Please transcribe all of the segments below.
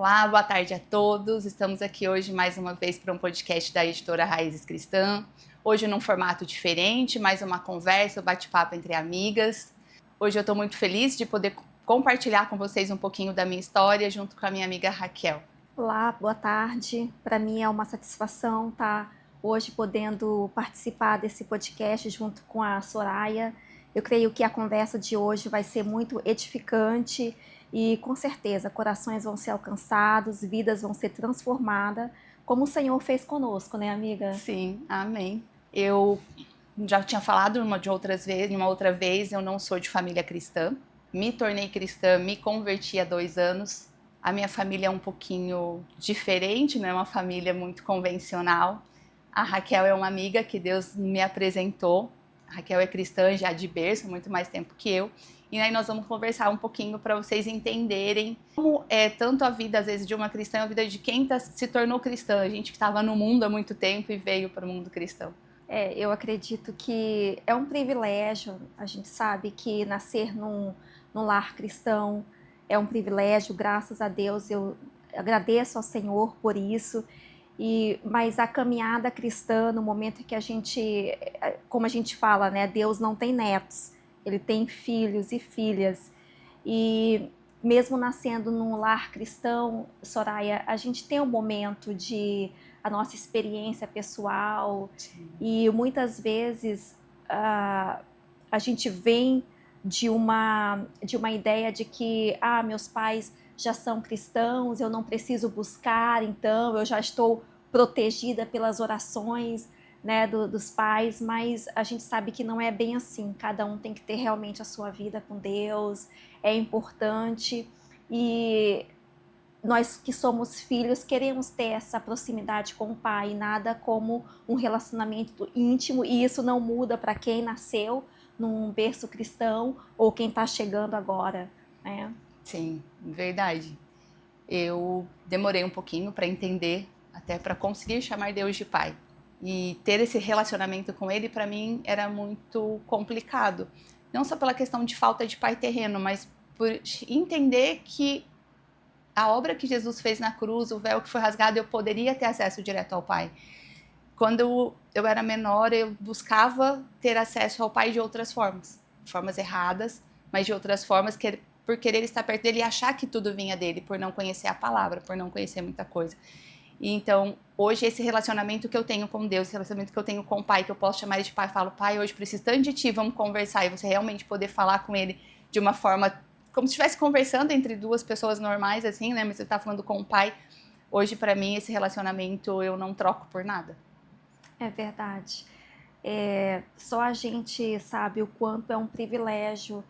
Olá, boa tarde a todos. Estamos aqui hoje mais uma vez para um podcast da editora Raízes Cristã. Hoje num formato diferente, mais uma conversa, um bate-papo entre amigas. Hoje eu estou muito feliz de poder compartilhar com vocês um pouquinho da minha história junto com a minha amiga Raquel. Olá, boa tarde. Para mim é uma satisfação estar hoje podendo participar desse podcast junto com a Soraya. Eu creio que a conversa de hoje vai ser muito edificante e com certeza corações vão ser alcançados, vidas vão ser transformadas, como o Senhor fez conosco, né, amiga? Sim, amém. Eu já tinha falado uma outra vez, eu não sou de família cristã. Me tornei cristã, me converti há 2 anos. A minha família é um pouquinho diferente, não é uma família muito convencional. A Raquel é uma amiga que Deus me apresentou. A Raquel é cristã já de berço, muito mais tempo que eu. E aí nós vamos conversar um pouquinho para vocês entenderem como é tanto a vida, às vezes, de uma cristã, a vida de quem se tornou cristã. A gente que estava no mundo há muito tempo e veio para o mundo cristão. Eu acredito que é um privilégio. A gente sabe que nascer num lar cristão é um privilégio, graças a Deus. Eu agradeço ao Senhor por isso. Mas a caminhada cristã, no momento que a gente, como a gente fala, né, Deus não tem netos, Ele tem filhos e filhas. E mesmo nascendo num lar cristão, Soraya, a gente tem um momento de a nossa experiência pessoal. Sim. E muitas vezes a gente vem de uma ideia de que meus pais já são cristãos, eu não preciso buscar, então eu já estou protegida pelas orações, né, dos pais, mas a gente sabe que não é bem assim. Cada um tem que ter realmente a sua vida com Deus, é importante, e nós que somos filhos queremos ter essa proximidade com o pai, nada como um relacionamento íntimo, e isso não muda para quem nasceu num berço cristão ou quem está chegando agora, né? Sim, verdade. Eu demorei um pouquinho para entender, até para conseguir chamar Deus de pai. E ter esse relacionamento com ele, para mim, era muito complicado. Não só pela questão de falta de pai terreno, mas por entender que a obra que Jesus fez na cruz, o véu que foi rasgado, eu poderia ter acesso direto ao pai. Quando eu era menor, eu buscava ter acesso ao pai de outras formas erradas, mas de outras formas, por querer estar perto dele e achar que tudo vinha dele, por não conhecer a palavra, por não conhecer muita coisa. E então, hoje, esse relacionamento que eu tenho com Deus, esse relacionamento que eu tenho com o pai, que eu posso chamar ele de pai, falo, pai, hoje preciso tanto de ti, vamos conversar, e você realmente poder falar com ele de uma forma, como se estivesse conversando entre duas pessoas normais, assim, né, mas você tá falando com o pai. Hoje, para mim, esse relacionamento eu não troco por nada. É verdade. Só a gente sabe o quanto é um privilégio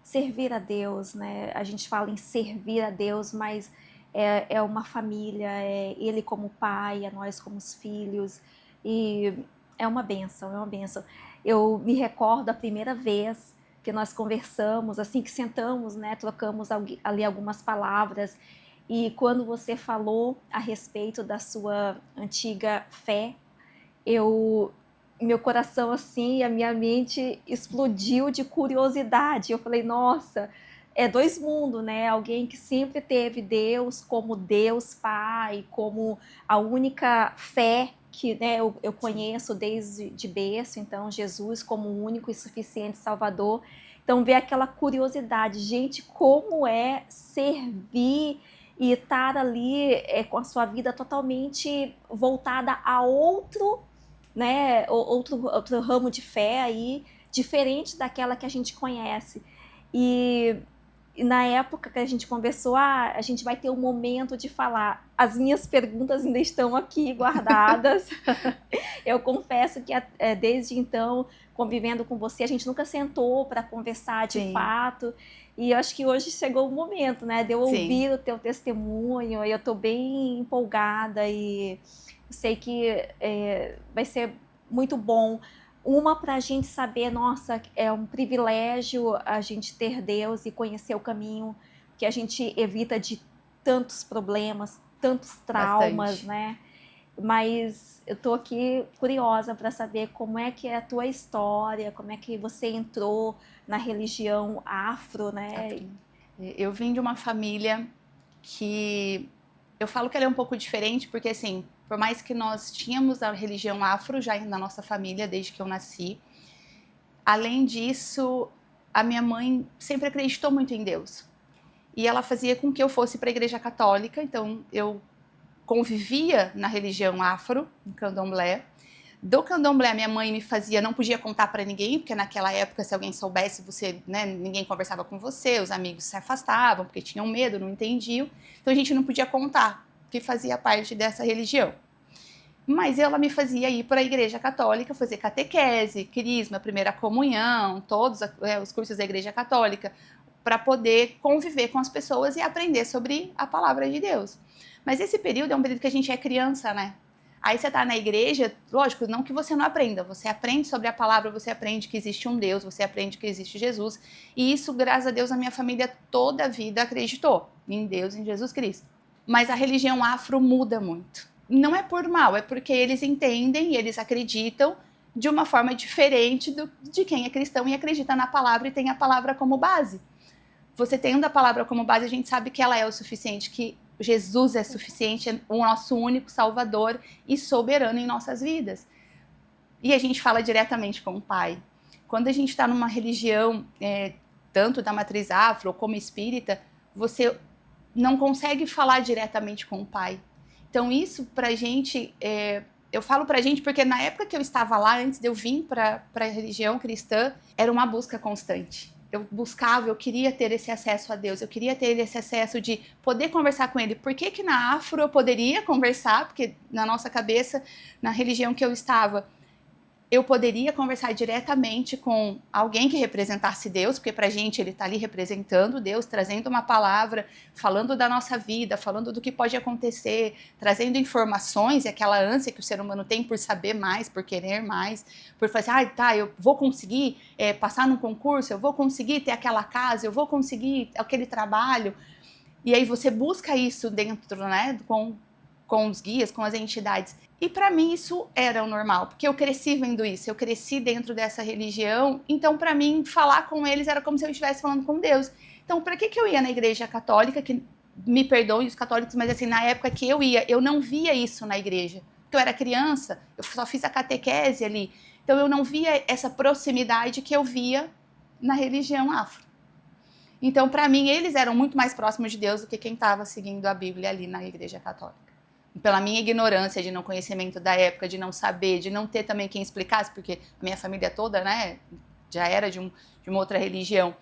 servir a Deus, né? A gente fala em servir a Deus, mas é uma família, é Ele como pai, é nós como os filhos, e é uma bênção, é uma bênção. Eu me recordo a primeira vez que nós conversamos, assim que sentamos, né? Trocamos ali algumas palavras, e quando você falou a respeito da sua antiga fé, eu meu coração assim, a minha mente explodiu de curiosidade. Eu falei, nossa, é dois mundos, né? Alguém que sempre teve Deus como Deus Pai, como a única fé que, né, eu conheço desde de berço, então Jesus como o único e suficiente Salvador. Então ver aquela curiosidade, gente, como é servir e estar ali com a sua vida totalmente voltada a outro, né, outro ramo de fé aí, diferente daquela que a gente conhece. E na época que a gente conversou, a gente vai ter um momento de falar. As minhas perguntas ainda estão aqui guardadas. Eu confesso que desde então, convivendo com você, a gente nunca sentou para conversar de Sim. fato. E eu acho que hoje chegou o momento, né, de eu ouvir Sim. o teu testemunho. E eu estou bem empolgada e sei que vai ser muito bom. Uma, para a gente saber, nossa, é um privilégio a gente ter Deus e conhecer o caminho que a gente evita de tantos problemas, tantos traumas, Bastante. né? Mas eu tô aqui curiosa para saber como é que é a tua história, como é que você entrou na religião afro, né? Eu vim de uma família que Eu falo que ela é um pouco diferente porque, assim, por mais que nós tínhamos a religião afro já na nossa família desde que eu nasci, além disso, a minha mãe sempre acreditou muito em Deus. E ela fazia com que eu fosse para a igreja católica, então eu convivia na religião afro, no candomblé. Do candomblé, minha mãe me fazia, não podia contar para ninguém, porque naquela época, se alguém soubesse, você, né, ninguém conversava com você, os amigos se afastavam, porque tinham medo, não entendiam. Então a gente não podia contar que fazia parte dessa religião. Mas ela me fazia ir para a igreja católica, fazer catequese, crisma, primeira comunhão, todos os cursos da igreja católica, para poder conviver com as pessoas e aprender sobre a palavra de Deus. Mas esse período é um período que a gente é criança, né? Aí você tá na igreja, lógico, não que você não aprenda, você aprende sobre a palavra, você aprende que existe um Deus, você aprende que existe Jesus, e isso, graças a Deus, a minha família toda a vida acreditou em Deus, em Jesus Cristo. Mas a religião afro muda muito. Não é por mal, é porque eles entendem e eles acreditam de uma forma diferente de quem é cristão e acredita na palavra e tem a palavra como base. Você tendo a palavra como base, a gente sabe que ela é o suficiente, que Jesus é suficiente, é o nosso único Salvador e soberano em nossas vidas. E a gente fala diretamente com o Pai. Quando a gente está numa religião, tanto da matriz afro como espírita, você não consegue falar diretamente com o Pai. Então isso pra gente, eu falo pra gente porque na época que eu estava lá, antes de eu vir pra religião cristã, era uma busca constante. Eu buscava, eu queria ter esse acesso a Deus, eu queria ter esse acesso de poder conversar com Ele. Por que que na afro eu poderia conversar? Porque na nossa cabeça, na religião que eu estava, eu poderia conversar diretamente com alguém que representasse Deus, porque pra gente ele tá ali representando Deus, trazendo uma palavra, falando da nossa vida, falando do que pode acontecer, trazendo informações e aquela ânsia que o ser humano tem por saber mais, por querer mais, por fazer, eu vou conseguir passar num concurso, eu vou conseguir ter aquela casa, eu vou conseguir aquele trabalho. E aí você busca isso dentro, né, com os guias, com as entidades. E para mim isso era o normal, porque eu cresci vendo isso, eu cresci dentro dessa religião, então para mim falar com eles era como se eu estivesse falando com Deus. Então para que eu ia na igreja católica, que me perdoem os católicos, mas assim, na época que eu ia, eu não via isso na igreja, porque eu era criança, eu só fiz a catequese ali, então eu não via essa proximidade que eu via na religião afro. Então para mim eles eram muito mais próximos de Deus do que quem estava seguindo a Bíblia ali na igreja católica. Pela minha ignorância de não conhecimento da época, de não saber, de não ter também quem explicasse, porque a minha família toda, né, já era de uma outra religião.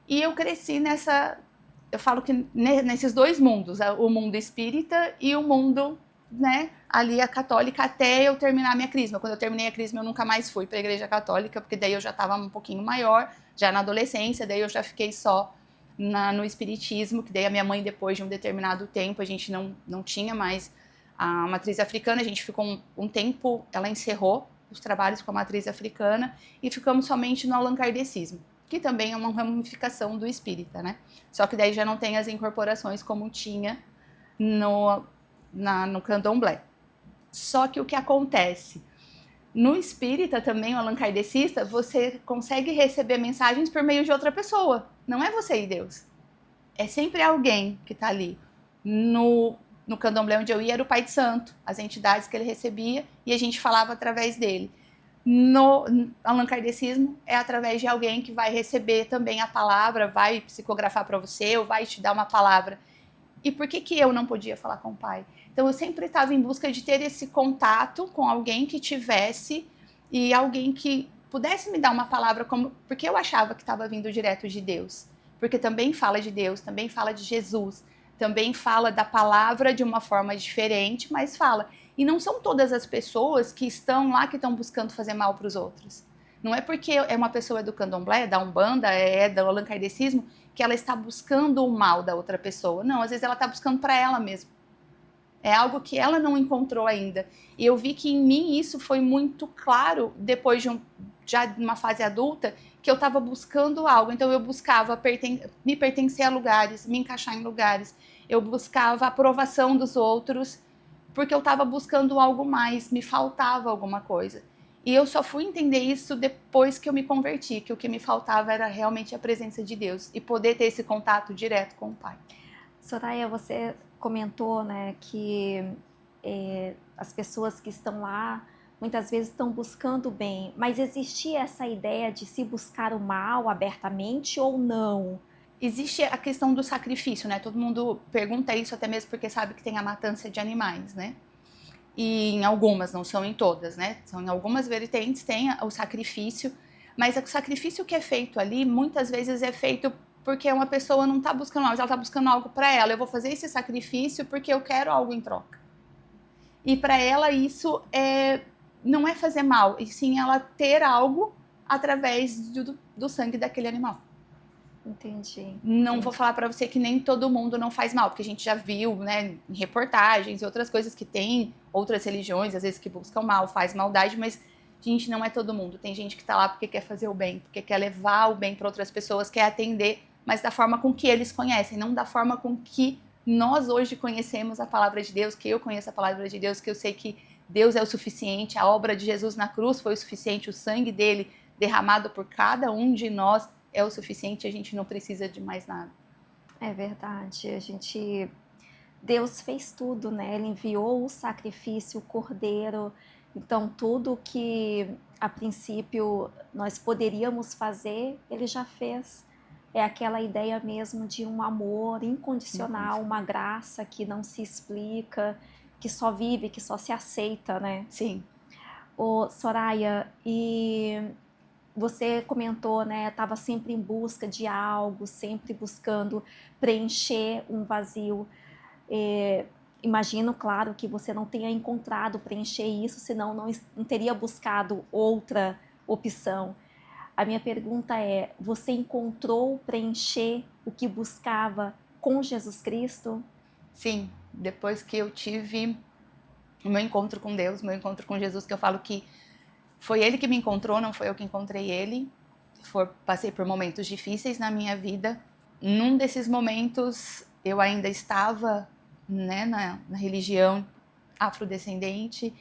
E eu cresci eu falo que nesses dois mundos, o mundo espírita e o mundo, né, ali a católica, até eu terminar a minha crisma. Quando eu terminei a crisma, eu nunca mais fui para a igreja católica, porque daí eu já estava um pouquinho maior, já na adolescência, daí eu já fiquei só no espiritismo, que daí a minha mãe, depois de um determinado tempo, a gente não tinha mais a matriz africana, a gente ficou um tempo, ela encerrou os trabalhos com a matriz africana e ficamos somente no allan-kardeccismo, que também é uma ramificação do espírita, né? Só que daí já não tem as incorporações como tinha no candomblé. Só que o que acontece? No espírita também, o allan-kardecista, você consegue receber mensagens por meio de outra pessoa. Não é você e Deus. É sempre alguém que está ali. No candomblé onde eu ia era o Pai de Santo, as entidades que ele recebia e a gente falava através dele. No allan-kardecismo é através de alguém que vai receber também a palavra, vai psicografar para você ou vai te dar uma palavra. E por que eu não podia falar com o Pai? Então eu sempre estava em busca de ter esse contato com alguém que tivesse e alguém que pudesse me dar uma palavra, porque eu achava que estava vindo direto de Deus. Porque também fala de Deus, também fala de Jesus, também fala da palavra de uma forma diferente, mas fala. E não são todas as pessoas que estão lá que estão buscando fazer mal para os outros. Não é porque é uma pessoa do candomblé, da umbanda, do allan-kardecismo, que ela está buscando o mal da outra pessoa. Não, às vezes ela está buscando para ela mesma. É algo que ela não encontrou ainda. E eu vi que em mim isso foi muito claro depois já de uma fase adulta, que eu estava buscando algo. Então eu buscava me pertencer a lugares, me encaixar em lugares. Eu buscava a aprovação dos outros, porque eu estava buscando algo mais, me faltava alguma coisa. E eu só fui entender isso depois que eu me converti, que o que me faltava era realmente a presença de Deus e poder ter esse contato direto com o Pai. Soraya, você comentou, né, que as pessoas que estão lá muitas vezes estão buscando o bem, mas existia essa ideia de se buscar o mal abertamente ou não? Existe a questão do sacrifício, né? Todo mundo pergunta isso até mesmo porque sabe que tem a matança de animais, né? E em algumas, não são em todas, né? São em algumas vertentes tem o sacrifício, mas o sacrifício que é feito ali, muitas vezes é feito porque uma pessoa não está buscando algo, ela está buscando algo para ela. Eu vou fazer esse sacrifício porque eu quero algo em troca. E para ela isso não é fazer mal, e sim ela ter algo através do sangue daquele animal. Entendi. Não vou falar para você que nem todo mundo não faz mal, porque a gente já viu, né, em reportagens e outras coisas que tem outras religiões, às vezes que buscam mal, faz maldade, mas, gente, não é todo mundo. Tem gente que tá lá porque quer fazer o bem, porque quer levar o bem para outras pessoas, quer atender, mas da forma com que eles conhecem, não da forma com que nós hoje conhecemos a palavra de Deus, que eu conheço a palavra de Deus, que eu sei que Deus é o suficiente, a obra de Jesus na cruz foi o suficiente, o sangue dele derramado por cada um de nós é o suficiente, a gente não precisa de mais nada. É verdade, Deus fez tudo, né? Ele enviou o sacrifício, o cordeiro, então tudo que a princípio nós poderíamos fazer, ele já fez. É aquela ideia mesmo de um amor incondicional, uma graça que não se explica, que só vive, que só se aceita, né? Sim. Soraya, e você comentou, né, estava sempre em busca de algo, sempre buscando preencher um vazio. Imagino, claro, que você não tenha encontrado preencher isso, senão não teria buscado outra opção. A minha pergunta é, você encontrou preencher o que buscava com Jesus Cristo? Sim, depois que eu tive o meu encontro com Deus, meu encontro com Jesus, que eu falo que foi Ele que me encontrou, não foi eu que encontrei Ele. Passei por momentos difíceis na minha vida. Num desses momentos, eu ainda estava, né, na religião afrodescendente.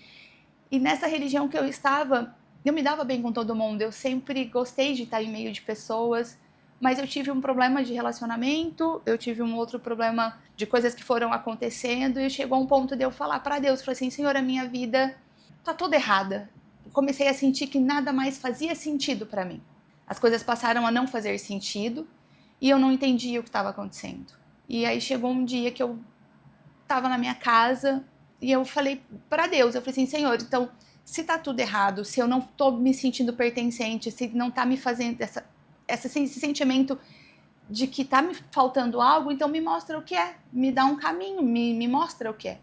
E nessa religião que eu estava, eu me dava bem com todo mundo. Eu sempre gostei de estar em meio de pessoas. Mas eu tive um problema de relacionamento, eu tive um outro problema de coisas que foram acontecendo. E chegou um ponto de eu falar para Deus, falei assim, Senhor, a minha vida tá toda errada. Comecei a sentir que nada mais fazia sentido para mim. As coisas passaram a não fazer sentido e eu não entendia o que estava acontecendo. E aí chegou um dia que eu estava na minha casa e eu falei para Deus, eu falei assim, Senhor, então, se tá tudo errado, se eu não tô me sentindo pertencente, se não tá me fazendo esse sentimento de que tá me faltando algo, então me mostra o que é, me dá um caminho, me mostra o que é.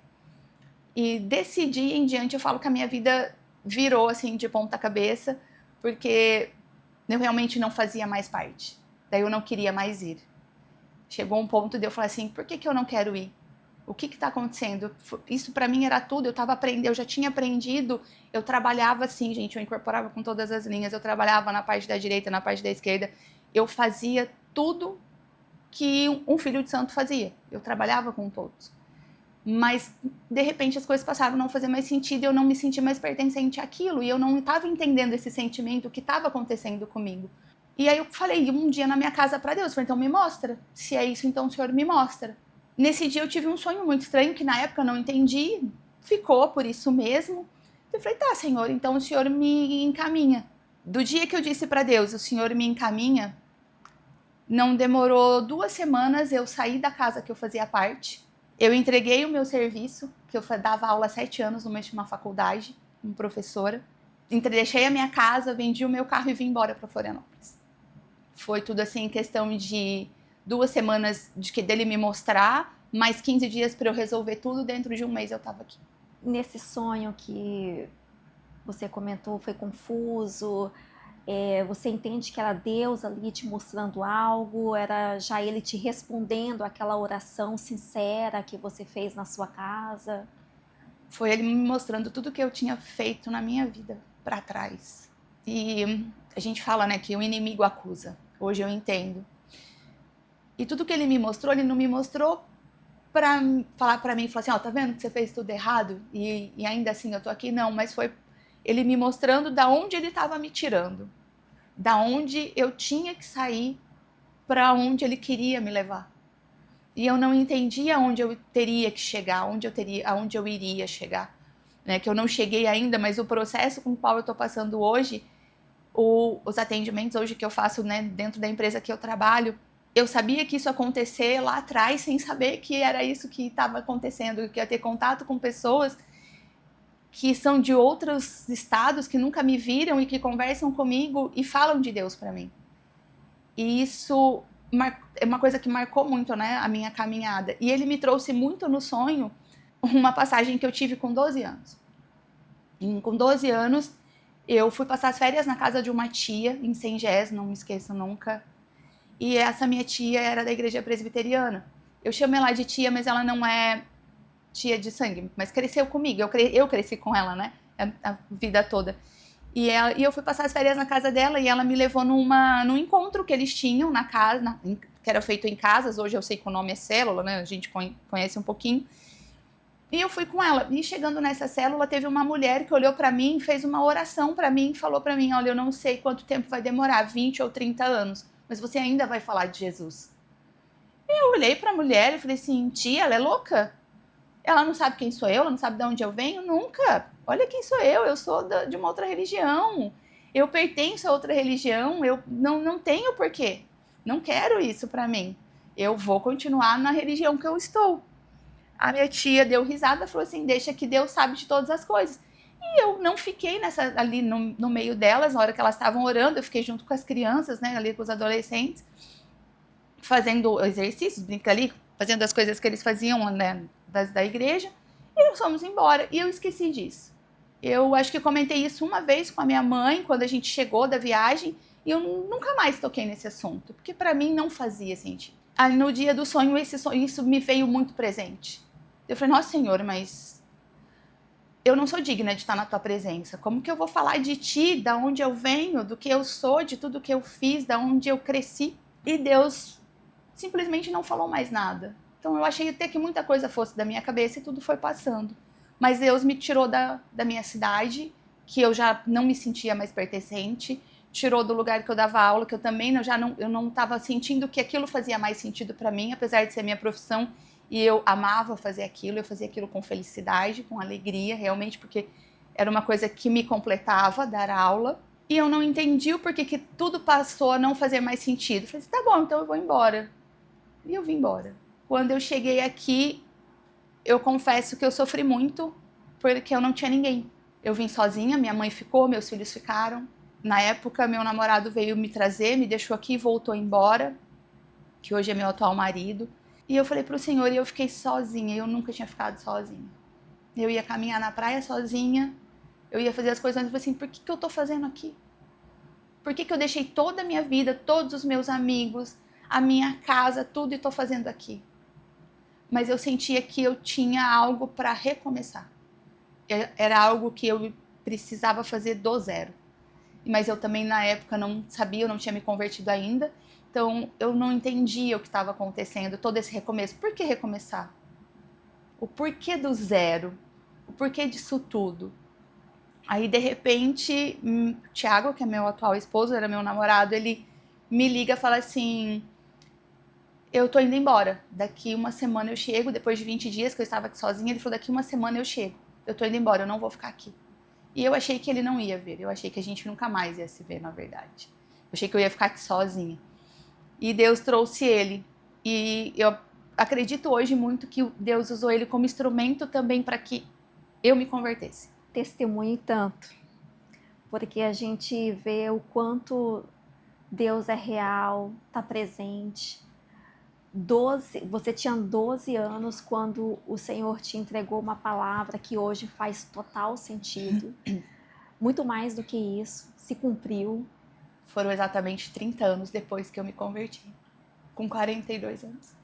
E desse dia em diante eu falo que a minha vida virou assim de ponta cabeça, porque eu realmente não fazia mais parte. Daí eu não queria mais ir. Chegou um ponto de eu falar assim, por que eu não quero ir? O que está acontecendo? Isso para mim era tudo, eu já tinha aprendido, eu trabalhava assim, gente, eu incorporava com todas as linhas, eu trabalhava na parte da direita, na parte da esquerda, eu fazia tudo que um filho de santo fazia, eu trabalhava com todos. Mas, de repente, as coisas passaram a não fazer mais sentido, eu não me senti mais pertencente àquilo, e eu não estava entendendo esse sentimento que estava acontecendo comigo. E aí eu falei um dia na minha casa para Deus, falei, então me mostra, se é isso, então o Senhor me mostra. Nesse dia eu tive um sonho muito estranho, que na época eu não entendi, ficou por isso mesmo. Eu falei, tá, Senhor, então o Senhor me encaminha. Do dia que eu disse para Deus, o Senhor me encaminha, não demorou 2 semanas, eu saí da casa que eu fazia parte, eu entreguei o meu serviço, que eu dava aula há 7 anos numa faculdade, como professora, deixei a minha casa, vendi o meu carro e vim embora para Florianópolis. Foi tudo assim em questão de 2 semanas dele me mostrar, mais 15 dias para eu resolver tudo, dentro de um mês eu estava aqui. Nesse sonho que você comentou, foi confuso? Você entende que era Deus ali te mostrando algo? Era já Ele te respondendo aquela oração sincera que você fez na sua casa? Foi Ele me mostrando tudo que eu tinha feito na minha vida para trás. E a gente fala, né, que o inimigo acusa. Hoje eu entendo. E tudo que Ele me mostrou, Ele não me mostrou para falar para mim, falar assim, ó, tá vendo que você fez tudo errado e ainda assim eu tô aqui? Não, mas foi Ele me mostrando da onde Ele estava me tirando, da onde eu tinha que sair para onde Ele queria me levar. E eu não entendia aonde eu teria que chegar, aonde eu iria chegar. Né? Que eu não cheguei ainda, mas o processo com o qual eu estou passando hoje, os atendimentos hoje que eu faço, né, dentro da empresa que eu trabalho, eu sabia que isso ia acontecer lá atrás, sem saber que era isso que estava acontecendo, que ia ter contato com pessoas que são de outros estados, que nunca me viram e que conversam comigo e falam de Deus para mim. E isso é uma coisa que marcou muito, né, a minha caminhada. E ele me trouxe muito no sonho uma passagem que eu tive com 12 anos. E com 12 anos, eu fui passar as férias na casa de uma tia, em Sengés, não me esqueço nunca. E essa minha tia era da igreja presbiteriana. Eu chamo ela de tia, mas ela não é tia de sangue, mas cresceu comigo. Eu cresci com ela, né? A vida toda. E eu fui passar as férias na casa dela e ela me levou num encontro que eles tinham na casa, que era feito em casas. Hoje eu sei que o nome é célula, né? A gente conhece um pouquinho. E eu fui com ela. E chegando nessa célula, teve uma mulher que olhou para mim, fez uma oração para mim e falou para mim: olha, eu não sei quanto tempo vai demorar, 20 ou 30 anos, mas você ainda vai falar de Jesus. E eu olhei para a mulher e falei assim: tia, ela é louca? Ela não sabe quem sou eu, ela não sabe de onde eu venho? Nunca. Olha quem sou eu sou de uma outra religião. Eu pertenço a outra religião, eu não tenho porquê. Não quero isso para mim. Eu vou continuar na religião que eu estou. A minha tia deu risada e falou assim: deixa que Deus sabe de todas as coisas. E eu não fiquei ali no meio delas, na hora que elas estavam orando, eu fiquei junto com as crianças, né, ali com os adolescentes, fazendo exercícios, brincando ali, fazendo as coisas que eles faziam, né, da igreja, e nós fomos embora. E eu esqueci disso. Eu acho que comentei isso uma vez com a minha mãe, quando a gente chegou da viagem, e eu nunca mais toquei nesse assunto, porque para mim não fazia sentido. Aí no dia do sonho, isso me veio muito presente. Eu falei: nossa, Senhor, mas eu não sou digna de estar na tua presença. Como que eu vou falar de ti, da onde eu venho, do que eu sou, de tudo que eu fiz, da onde eu cresci? E Deus simplesmente não falou mais nada. Então eu achei até que muita coisa fosse da minha cabeça e tudo foi passando. Mas Deus me tirou da minha cidade, que eu já não me sentia mais pertencente, tirou do lugar que eu dava aula, que eu também eu não estava sentindo que aquilo fazia mais sentido para mim, apesar de ser minha profissão. E eu amava fazer aquilo, eu fazia aquilo com felicidade, com alegria, realmente, porque era uma coisa que me completava, dar aula. E eu não entendi o porquê que tudo passou a não fazer mais sentido. Falei assim: tá bom, então eu vou embora. E eu vim embora. Quando eu cheguei aqui, eu confesso que eu sofri muito, porque eu não tinha ninguém. Eu vim sozinha, minha mãe ficou, meus filhos ficaram. Na época, meu namorado veio me trazer, me deixou aqui e voltou embora, que hoje é meu atual marido. E eu falei pro Senhor, e eu fiquei sozinha, eu nunca tinha ficado sozinha. Eu ia caminhar na praia sozinha, eu ia fazer as coisas, mas eu falei assim: por que eu tô fazendo aqui? Por que eu deixei toda a minha vida, todos os meus amigos, a minha casa, tudo, e tô fazendo aqui? Mas eu sentia que eu tinha algo para recomeçar. Era algo que eu precisava fazer do zero. Mas eu também, na época, não sabia, eu não tinha me convertido ainda. Então, eu não entendia o que estava acontecendo, todo esse recomeço. Por que recomeçar? O porquê do zero? O porquê disso tudo? Aí, de repente, o Thiago, que é meu atual esposo, era meu namorado, ele me liga e fala assim: eu tô indo embora, daqui uma semana eu chego, depois de 20 dias que eu estava aqui sozinha, ele falou: daqui uma semana eu chego, eu tô indo embora, eu não vou ficar aqui. E eu achei que ele não ia ver, eu achei que a gente nunca mais ia se ver, na verdade. Eu achei que eu ia ficar aqui sozinha. E Deus trouxe ele. E eu acredito hoje muito que Deus usou ele como instrumento também para que eu me convertesse. Testemunhe tanto, porque a gente vê o quanto Deus é real, está presente. Você tinha 12 anos quando o Senhor te entregou uma palavra que hoje faz total sentido. Muito mais do que isso, se cumpriu. Foram exatamente 30 anos depois que eu me converti, com 42 anos.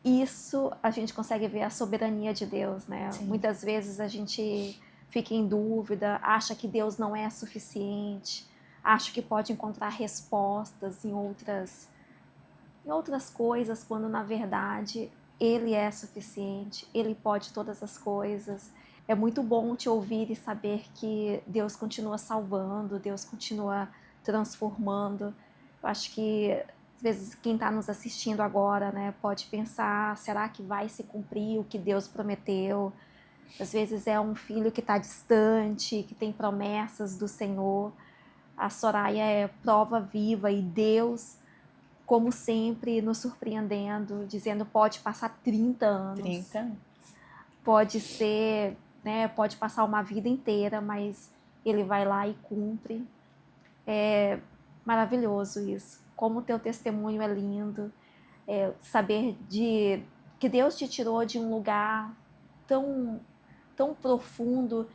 Isso a gente consegue ver a soberania de Deus, né? Sim. Muitas vezes a gente fica em dúvida, acha que Deus não é suficiente, acha que pode encontrar respostas em outras coisas, quando na verdade Ele é suficiente, Ele pode todas as coisas. É muito bom te ouvir e saber que Deus continua salvando, Deus continua transformando. Eu acho que Às vezes quem está nos assistindo agora, né, pode pensar, será que vai se cumprir o que Deus prometeu? Às vezes é um filho que está distante, que tem promessas do Senhor. A Soraya é prova viva e Deus, como sempre, nos surpreendendo, dizendo pode passar 30 anos, 30. pode ser, né, pode passar uma vida inteira, mas Ele vai lá e cumpre. É maravilhoso isso. Como o teu testemunho é lindo, saber de que Deus te tirou de um lugar tão, tão profundo.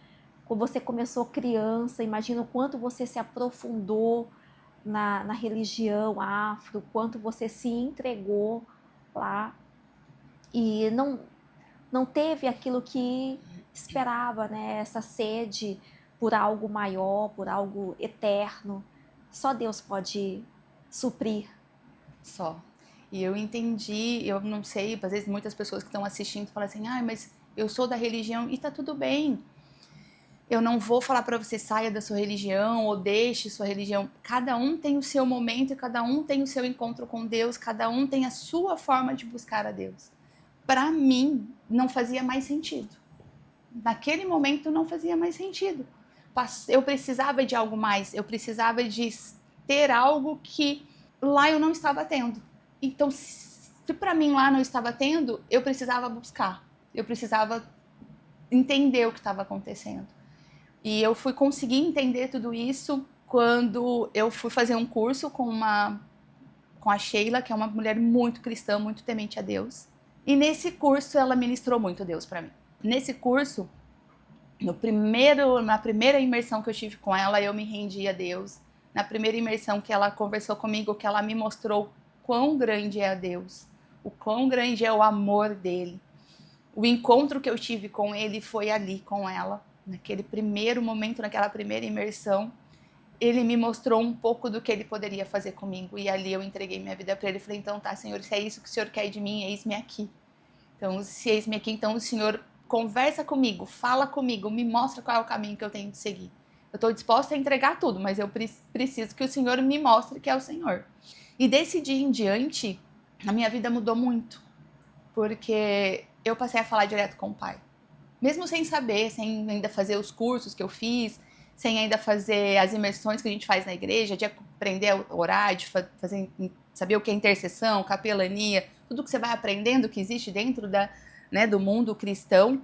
Quando você começou criança, imagina o quanto você se aprofundou na religião afro, quanto você se entregou lá e não teve aquilo que esperava, né? Essa sede por algo maior, por algo eterno. Só Deus pode suprir. Só. E eu entendi, eu não sei, às vezes muitas pessoas que estão assistindo falam assim, mas eu sou da religião e tá tudo bem. Eu não vou falar para você saia da sua religião ou deixe sua religião. Cada um tem o seu momento e cada um tem o seu encontro com Deus, cada um tem a sua forma de buscar a Deus. Para mim, não fazia mais sentido. Naquele momento, não fazia mais sentido. Eu precisava de algo mais, eu precisava de ter algo que lá eu não estava tendo. Então, se para mim lá não estava tendo, eu precisava buscar, eu precisava entender o que estava acontecendo. E eu fui conseguir entender tudo isso quando eu fui fazer um curso com a Sheila, que é uma mulher muito cristã, muito temente a Deus. E nesse curso ela ministrou muito Deus para mim. Nesse curso, na primeira imersão que eu tive com ela, eu me rendi a Deus. Na primeira imersão que ela conversou comigo, que ela me mostrou quão grande é Deus, o quão grande é o amor dele. O encontro que eu tive com ele foi ali com ela, naquele primeiro momento, naquela primeira imersão. Ele me mostrou um pouco do que ele poderia fazer comigo, e ali eu entreguei minha vida para ele. Falei, então tá, Senhor, se é isso que o Senhor quer de mim, eis-me aqui. Então, se eis-me aqui, então o Senhor conversa comigo, fala comigo, me mostra qual é o caminho que eu tenho de seguir. Eu estou disposta a entregar tudo, mas eu preciso que o Senhor me mostre que é o Senhor. E desse dia em diante, a minha vida mudou muito, porque eu passei a falar direto com o Pai. Mesmo sem saber, sem ainda fazer os cursos que eu fiz, sem ainda fazer as imersões que a gente faz na igreja, de aprender a orar, de saber o que é intercessão, capelania, tudo que você vai aprendendo que existe dentro do mundo cristão.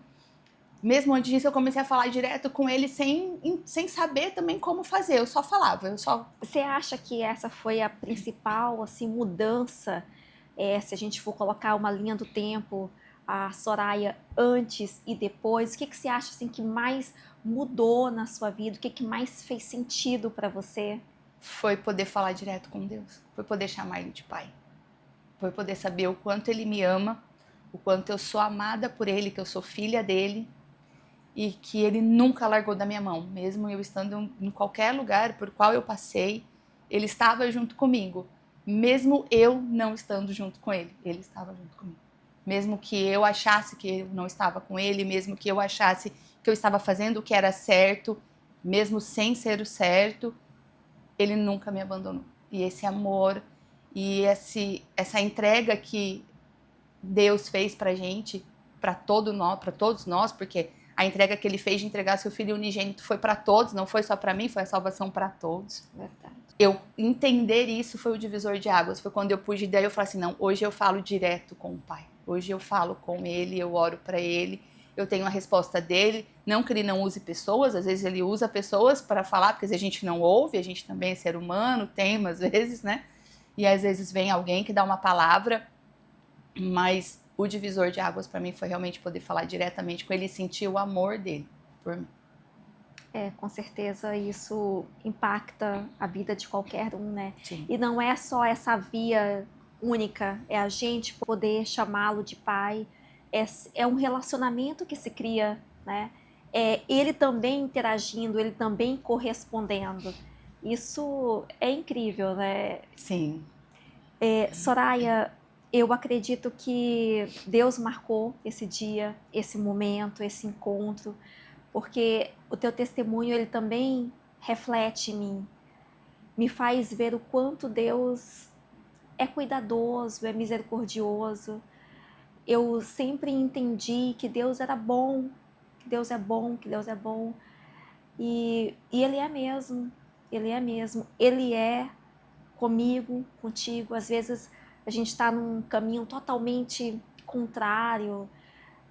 Mesmo antes disso, eu comecei a falar direto com ele sem saber também como fazer. Eu só falava, Você acha que essa foi a principal assim, mudança, se a gente for colocar uma linha do tempo, a Soraya antes e depois? O que você acha assim, que mais mudou na sua vida? O que mais fez sentido para você? Foi poder falar direto com Deus. Foi poder chamar ele de Pai. Foi poder saber o quanto ele me ama, o quanto eu sou amada por ele, que eu sou filha dele, e que ele nunca largou da minha mão, mesmo eu estando em qualquer lugar por qual eu passei, ele estava junto comigo, mesmo eu não estando junto com ele, ele estava junto comigo. Mesmo que eu achasse que eu não estava com ele, mesmo que eu achasse que eu estava fazendo o que era certo, mesmo sem ser o certo, ele nunca me abandonou. E esse amor e essa entrega que Deus fez pra gente, para todos nós, porque a entrega que ele fez de entregar seu filho unigênito foi para todos, não foi só para mim, foi a salvação para todos. Verdade. Eu entender isso foi o divisor de águas, foi quando eu pude, daí eu falei assim, não, hoje eu falo direto com o Pai, hoje eu falo com ele, eu oro para ele, eu tenho a resposta dele, não que ele não use pessoas, às vezes ele usa pessoas para falar, porque a gente não ouve, a gente também é ser humano, tem às vezes, né? E às vezes vem alguém que dá uma palavra, mas o divisor de águas para mim foi realmente poder falar diretamente com ele e sentir o amor dele por mim. Com certeza isso impacta a vida de qualquer um, né? Sim. E não é só essa via única, é a gente poder chamá-lo de pai, é um relacionamento que se cria, né? É ele também interagindo, ele também correspondendo. Isso é incrível, né? Sim. Soraya, eu acredito que Deus marcou esse dia, esse momento, esse encontro, porque o teu testemunho ele também reflete em mim, me faz ver o quanto Deus é cuidadoso, é misericordioso. Eu sempre entendi que Deus era bom, que Deus é bom, que Deus é bom. E Ele é mesmo, Ele é mesmo. Ele é comigo, contigo. Às vezes a gente está num caminho totalmente contrário,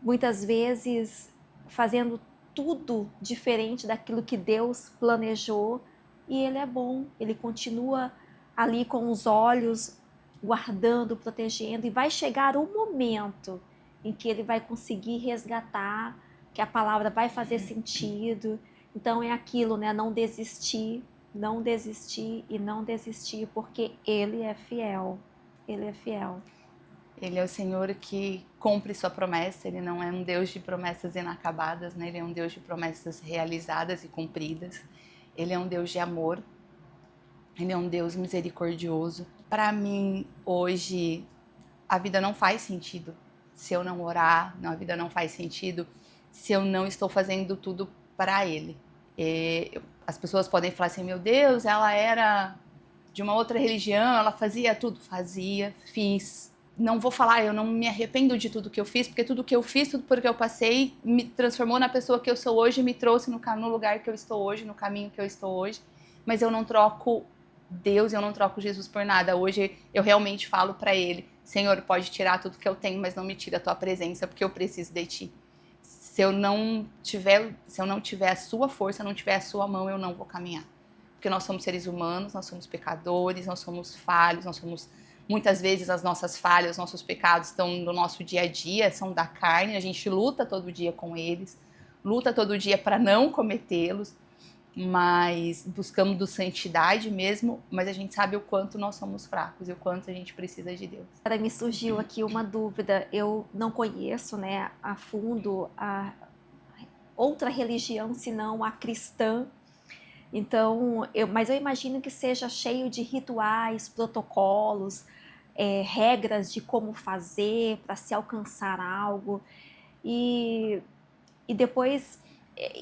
muitas vezes fazendo tudo diferente daquilo que Deus planejou, e Ele é bom, Ele continua ali com os olhos guardando, protegendo, e vai chegar um momento em que Ele vai conseguir resgatar, que a palavra vai fazer sentido. Então é aquilo, né? Não desistir, não desistir e não desistir, porque Ele é fiel, Ele é fiel. Ele é o Senhor que cumpre sua promessa, Ele não é um Deus de promessas inacabadas, né? Ele é um Deus de promessas realizadas e cumpridas. Ele é um Deus de amor, Ele é um Deus misericordioso. Para mim, hoje, a vida não faz sentido se eu não orar, a vida não faz sentido se eu não estou fazendo tudo para Ele. As pessoas podem falar assim, meu Deus, ela era de uma outra religião, ela fazia tudo. Fazia, fiz. Não vou falar, eu não me arrependo de tudo que eu fiz, porque tudo que eu fiz, tudo porque eu passei, me transformou na pessoa que eu sou hoje, me trouxe no lugar que eu estou hoje, no caminho que eu estou hoje. Mas eu não troco Deus, eu não troco Jesus por nada. Hoje eu realmente falo para Ele, Senhor, pode tirar tudo que eu tenho, mas não me tira a tua presença, porque eu preciso de ti. Se eu não tiver a sua força, não tiver a sua mão, eu não vou caminhar. Porque nós somos seres humanos, nós somos pecadores, nós somos falhos, muitas vezes as nossas falhas, os nossos pecados estão no nosso dia a dia, são da carne, a gente luta todo dia com eles, luta todo dia para não cometê-los, mas buscamos santidade mesmo, mas a gente sabe o quanto nós somos fracos e o quanto a gente precisa de Deus. Agora me surgiu aqui uma dúvida, eu não conheço, né, a fundo a outra religião senão a cristã. Então, mas eu imagino que seja cheio de rituais, protocolos, regras de como fazer para se alcançar algo. E depois,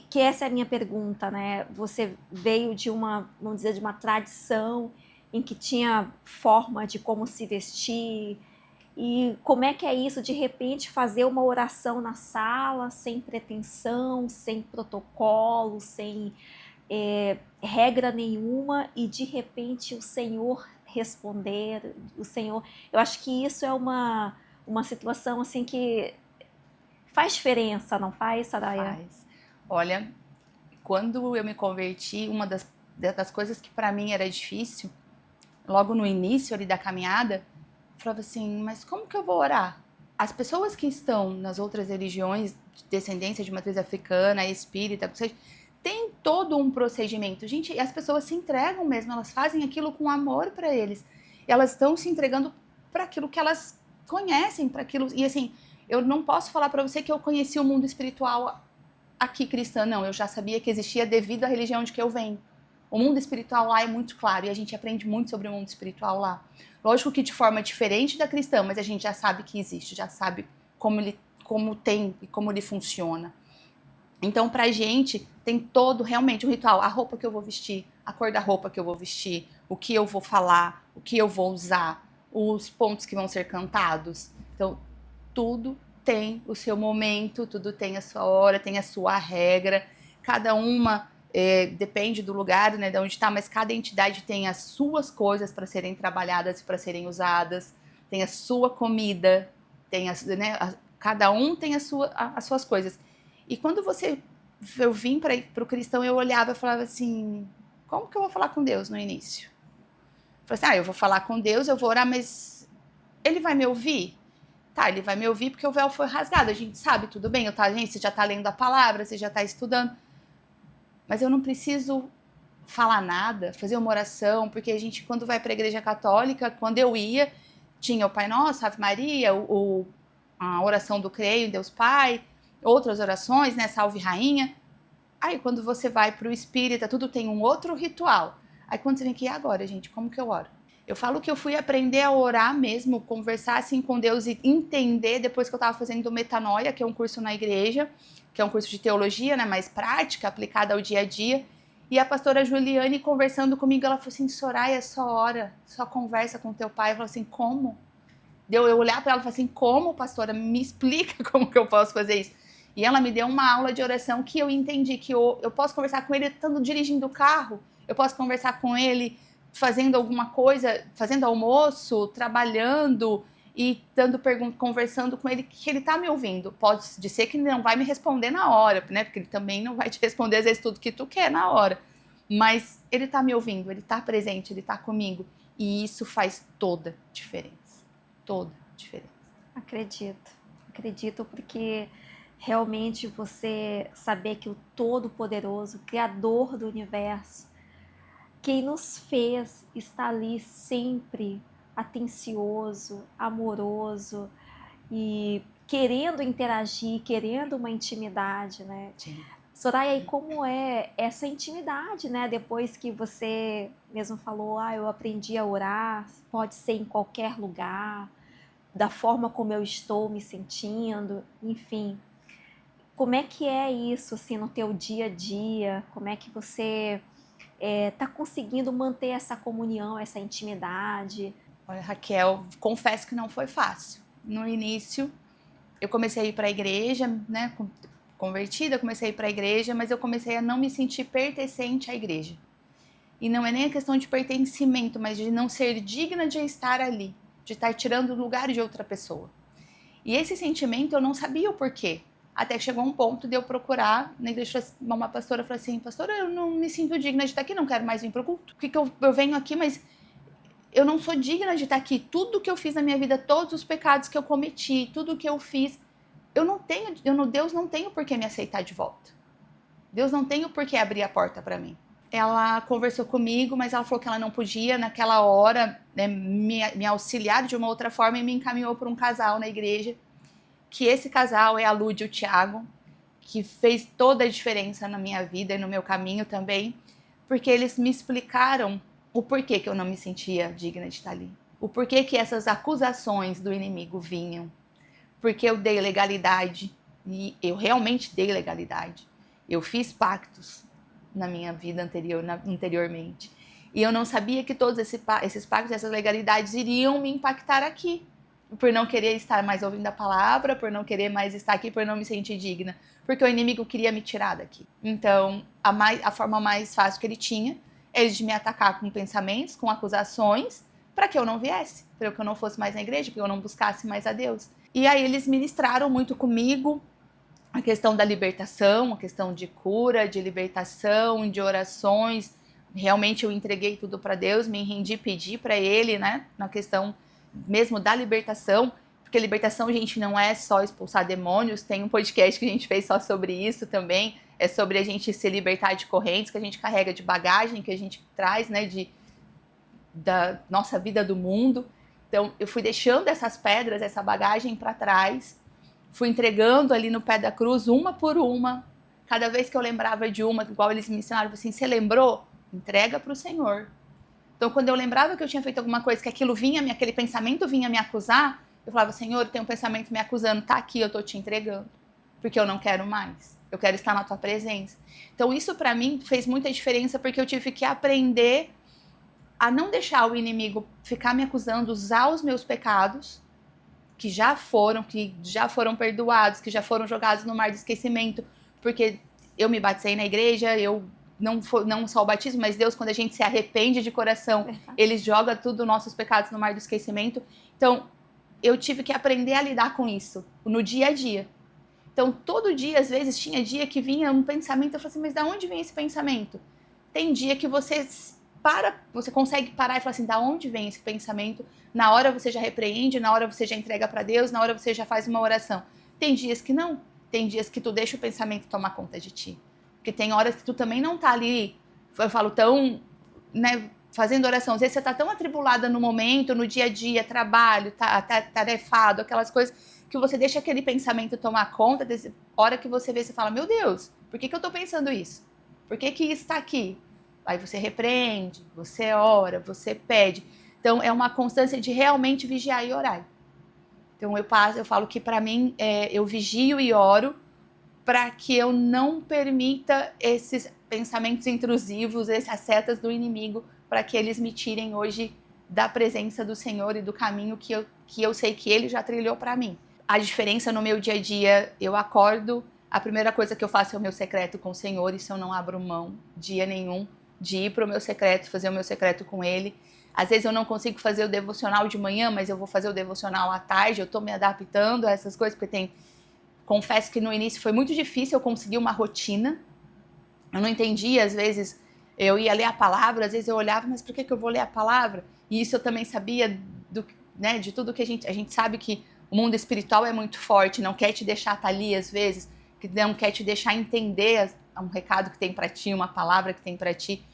que essa é a minha pergunta, né? Você veio de uma, vamos dizer, de uma tradição em que tinha forma de como se vestir. E como é que é isso, de repente, fazer uma oração na sala, sem pretensão, sem protocolo, sem regra nenhuma, e de repente o Senhor responder, o Senhor... Eu acho que isso é uma situação assim que faz diferença, não faz, Saraia? Faz. Olha, quando eu me converti, uma das coisas que para mim era difícil, logo no início ali da caminhada, eu falava assim, mas como que eu vou orar? As pessoas que estão nas outras religiões de descendência de matriz africana, espírita, tem todo um procedimento. Gente, as pessoas se entregam mesmo, elas fazem aquilo com amor para eles. Elas estão se entregando para aquilo que elas conhecem, para aquilo. E assim, eu não posso falar para você que eu conheci o mundo espiritual aqui cristã, não. Eu já sabia que existia devido à religião de que eu venho. O mundo espiritual lá é muito claro e a gente aprende muito sobre o mundo espiritual lá. Lógico que de forma diferente da cristã, mas a gente já sabe que existe, já sabe como tem e como ele funciona. Então, pra gente, tem todo realmente um ritual. A roupa que eu vou vestir, a cor da roupa que eu vou vestir, o que eu vou falar, o que eu vou usar, os pontos que vão ser cantados. Então, tudo tem o seu momento, tudo tem a sua hora, tem a sua regra. Cada uma depende do lugar, né, de onde está, mas cada entidade tem as suas coisas para serem trabalhadas e para serem usadas. Tem a sua comida, tem cada um tem as suas coisas. E quando eu vim para o cristão, eu olhava e falava assim, como que eu vou falar com Deus no início? Eu falei assim, eu vou falar com Deus, eu vou orar, mas ele vai me ouvir? Tá, ele vai me ouvir porque o véu foi rasgado, a gente sabe, tudo bem, gente, você já tá lendo a palavra, você já tá estudando, mas eu não preciso falar nada, fazer uma oração, porque a gente, quando vai para a igreja católica, quando eu ia, tinha o Pai Nosso, Ave Maria, a oração do Creio em Deus Pai, outras orações, né, Salve Rainha. Aí quando você vai pro espírita, tudo tem um outro ritual. Aí quando você vem aqui, e agora, gente, como que eu oro? Eu falo que eu fui aprender a orar mesmo, conversar assim com Deus e entender depois que eu tava fazendo Metanoia, que é um curso na igreja, que é um curso de teologia, né, mais prática, aplicada ao dia a dia. E a pastora Juliane conversando comigo, ela falou assim, Soraya, é só hora, só conversa com teu pai. Eu falei assim, como? Deu eu olhar para ela e falar assim, como, pastora? Me explica como que eu posso fazer isso. E ela me deu uma aula de oração que eu entendi que eu posso conversar com ele estando dirigindo o carro, eu posso conversar com ele fazendo alguma coisa, fazendo almoço, trabalhando e conversando com ele, que ele tá me ouvindo. Pode ser que ele não vai me responder na hora, né? Porque ele também não vai te responder às vezes tudo que tu quer na hora. Mas ele tá me ouvindo, ele tá presente, ele tá comigo. E isso faz toda diferença. Toda diferença. Acredito porque realmente você saber que o Todo-Poderoso, Criador do Universo, quem nos fez, está ali sempre atencioso, amoroso e querendo interagir, querendo uma intimidade, né? Sim. Soraya, e como é essa intimidade, né? Depois que você mesmo falou, eu aprendi a orar, pode ser em qualquer lugar, da forma como eu estou me sentindo, enfim. Como é que é isso, assim, no teu dia a dia? Como é que você está conseguindo manter essa comunhão, essa intimidade? Olha, Raquel, confesso que não foi fácil. No início, eu comecei a ir para a igreja, né? Convertida, comecei a ir para a igreja, mas eu comecei a não me sentir pertencente à igreja. E não é nem a questão de pertencimento, mas de não ser digna de estar ali, de estar tirando o lugar de outra pessoa. E esse sentimento eu não sabia o porquê. Até que chegou um ponto de eu procurar na igreja, uma pastora falou assim, pastora, eu não me sinto digna de estar aqui, não quero mais vir pro culto. Porque eu venho aqui, mas eu não sou digna de estar aqui. Tudo que eu fiz na minha vida, todos os pecados que eu cometi, tudo que eu fiz, Deus não tem o porquê me aceitar de volta. Deus não tem o porquê abrir a porta para mim. Ela conversou comigo, mas ela falou que ela não podia, naquela hora, né, me auxiliar de uma outra forma e me encaminhou para um casal na igreja, que esse casal é a Lud e o Thiago, que fez toda a diferença na minha vida e no meu caminho também, porque eles me explicaram o porquê que eu não me sentia digna de estar ali. O porquê que essas acusações do inimigo vinham. Porque eu dei legalidade, e eu realmente dei legalidade. Eu fiz pactos na minha vida anteriormente. E eu não sabia que todos esses pactos, essas legalidades iriam me impactar aqui. Por não querer estar mais ouvindo a palavra, por não querer mais estar aqui, por não me sentir digna. Porque o inimigo queria me tirar daqui. Então, a forma mais fácil que ele tinha é de me atacar com pensamentos, com acusações, para que eu não viesse, para que eu não fosse mais na igreja, para que eu não buscasse mais a Deus. E aí eles ministraram muito comigo a questão da libertação, a questão de cura, de libertação, de orações. Realmente eu entreguei tudo para Deus, me rendi, pedi para Ele, né, na questão mesmo da libertação, porque libertação, gente, não é só expulsar demônios, tem um podcast que a gente fez só sobre isso também, é sobre a gente se libertar de correntes que a gente carrega, de bagagem que a gente traz, né, da nossa vida do mundo. Então, eu fui deixando essas pedras, essa bagagem para trás, fui entregando ali no pé da cruz, uma por uma. Cada vez que eu lembrava de uma, igual eles me ensinaram, assim, você lembrou? Entrega para o Senhor. Então, quando eu lembrava que eu tinha feito alguma coisa, que aquele pensamento vinha me acusar, eu falava, Senhor, tem um pensamento me acusando, tá aqui, eu tô te entregando. Porque eu não quero mais. Eu quero estar na tua presença. Então, isso para mim fez muita diferença, porque eu tive que aprender a não deixar o inimigo ficar me acusando, usar os meus pecados, que já foram perdoados, que já foram jogados no mar do esquecimento, porque eu me batizei na igreja, eu não só o batismo, mas Deus, quando a gente se arrepende de coração, Ele joga tudo, nossos pecados no mar do esquecimento. Então, eu tive que aprender a lidar com isso, no dia a dia. Então, todo dia, às vezes, tinha dia que vinha um pensamento, eu falei assim, mas da onde vem esse pensamento? Tem dia que você consegue parar e falar assim, da onde vem esse pensamento? Na hora você já repreende, na hora você já entrega para Deus, na hora você já faz uma oração. Tem dias que não, tem dias que tu deixa o pensamento tomar conta de ti. Porque tem horas que tu também não tá ali, eu falo, tão, né, fazendo oração. Às vezes você tá tão atribulada no momento, no dia a dia, trabalho, tá tarefado, aquelas coisas, que você deixa aquele pensamento tomar conta, hora que você vê, você fala, meu Deus, por que eu tô pensando isso? Por que isso está aqui? Aí você repreende, você ora, você pede. Então, é uma constância de realmente vigiar e orar. Então, eu falo que para mim, eu vigio e oro para que eu não permita pensamentos intrusivos, essas setas do inimigo, para que eles me tirem hoje da presença do Senhor e do caminho que eu sei que Ele já trilhou para mim. A diferença no meu dia a dia, eu acordo, a primeira coisa que eu faço é o meu secreto com o Senhor, isso eu não abro mão dia nenhum de ir para o meu secreto, fazer o meu secreto com Ele. Às vezes eu não consigo fazer o devocional de manhã, mas eu vou fazer o devocional à tarde, eu tô me adaptando a essas coisas, porque confesso que no início foi muito difícil eu conseguir uma rotina. Eu não entendia, às vezes eu ia ler a palavra, às vezes eu olhava, mas por que eu vou ler a palavra? E isso eu também sabia né, de tudo que a gente sabe que o mundo espiritual é muito forte, não quer te deixar estar ali às vezes, que não quer te deixar entender um recado que tem para ti, uma palavra que tem para ti.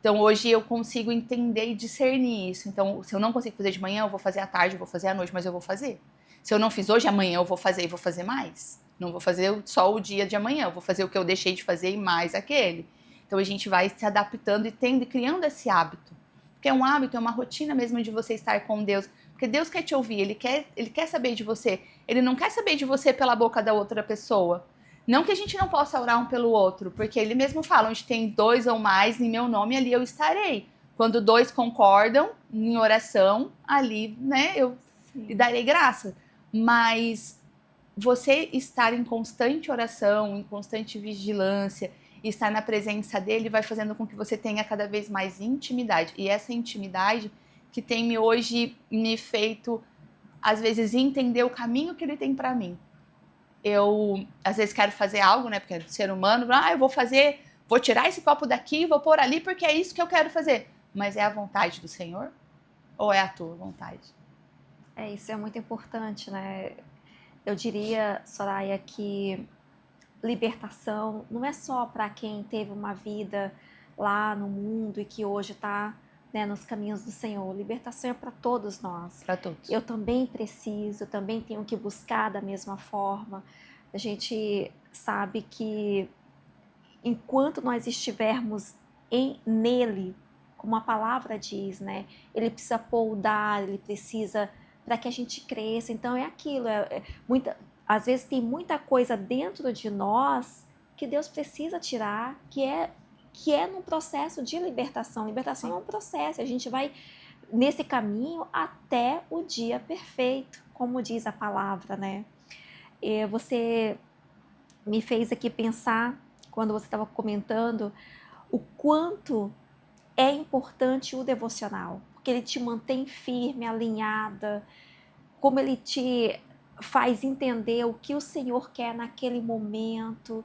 Então hoje eu consigo entender e discernir isso. Então se eu não consigo fazer de manhã, eu vou fazer à tarde, eu vou fazer à noite, mas eu vou fazer. Se eu não fiz hoje, amanhã eu vou fazer e vou fazer mais. Não vou fazer só o dia de amanhã, eu vou fazer o que eu deixei de fazer e mais aquele. Então a gente vai se adaptando e criando esse hábito. Porque é um hábito, é uma rotina mesmo de você estar com Deus. Porque Deus quer te ouvir, Ele quer saber de você. Ele não quer saber de você pela boca da outra pessoa. Não que a gente não possa orar um pelo outro, porque Ele mesmo fala, onde tem 2 ou mais em meu nome, ali eu estarei. Quando 2 concordam em oração, ali, né, eu lhe darei graça. Mas você estar em constante oração, em constante vigilância, e estar na presença dele vai fazendo com que você tenha cada vez mais intimidade. E essa intimidade que tem hoje me feito, às vezes, entender o caminho que ele tem para mim. Eu, às vezes, quero fazer algo, né? Porque é do ser humano. Eu vou tirar esse copo daqui e vou pôr ali porque é isso que eu quero fazer. Mas é a vontade do Senhor? Ou é a tua vontade? Isso é muito importante, né? Eu diria, Soraya, que libertação não é só para quem teve uma vida lá no mundo e que hoje está, né, nos caminhos do Senhor. Libertação é para todos nós. Para todos. Eu também preciso, eu também tenho que buscar da mesma forma. A gente sabe que enquanto nós estivermos nele, como a palavra diz, né, ele precisa poldar, ele precisa para que a gente cresça. Então é aquilo, às vezes tem muita coisa dentro de nós que Deus precisa tirar, que é num processo de libertação. Libertação é um processo, a gente vai nesse caminho até o dia perfeito, como diz a palavra, né? Você me fez aqui pensar, quando você estava comentando, o quanto é importante o devocional, porque ele te mantém firme, alinhada, como ele te faz entender o que o Senhor quer naquele momento,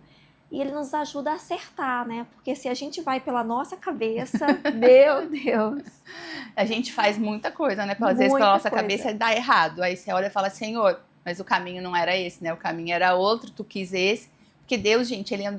e ele nos ajuda a acertar, né? Porque se a gente vai pela nossa cabeça, meu Deus. A gente faz muita coisa, né? Às vezes pela nossa cabeça dá errado. Aí você olha e fala, Senhor, mas o caminho não era esse, né? O caminho era outro, tu quis esse. Porque Deus, gente, ele é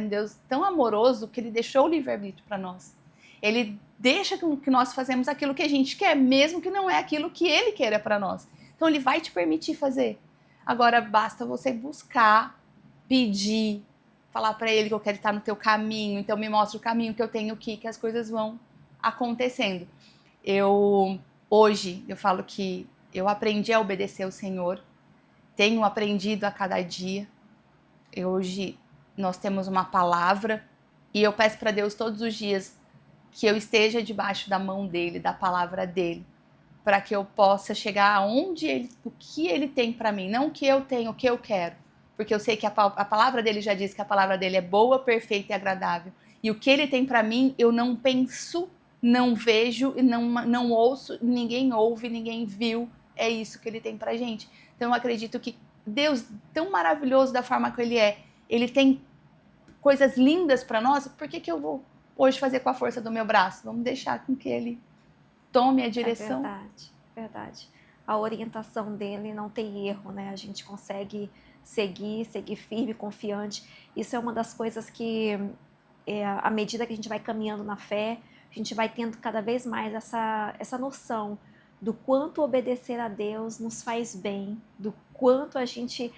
um Deus tão amoroso que ele deixou o livre-arbítrio para nós. Ele deixa que nós fazemos aquilo que a gente quer, mesmo que não é aquilo que ele queira para nós. Então ele vai te permitir fazer. Agora basta você buscar, pedir, falar para ele que eu quero estar no teu caminho, então me mostra o caminho que eu tenho que as coisas vão acontecendo. Hoje eu falo que eu aprendi a obedecer ao Senhor, tenho aprendido a cada dia. Hoje nós temos uma palavra e eu peço para Deus todos os dias que eu esteja debaixo da mão dele, da palavra dele, para que eu possa chegar aonde o que ele tem para mim, não o que eu tenho, o que eu quero, porque eu sei que a palavra dele já diz que a palavra dele é boa, perfeita e agradável, e o que ele tem para mim eu não penso, não vejo, não ouço, ninguém ouve, ninguém viu, é isso que ele tem pra gente. Então eu acredito que Deus, tão maravilhoso da forma que ele tem coisas lindas para nós, por que eu vou hoje fazer com a força do meu braço? Vamos deixar com que ele tome a direção. É verdade, verdade. A orientação dele não tem erro, né? A gente consegue seguir firme, confiante. Isso é uma das coisas que, à medida que a gente vai caminhando na fé, a gente vai tendo cada vez mais essa noção do quanto obedecer a Deus nos faz bem, do quanto a gente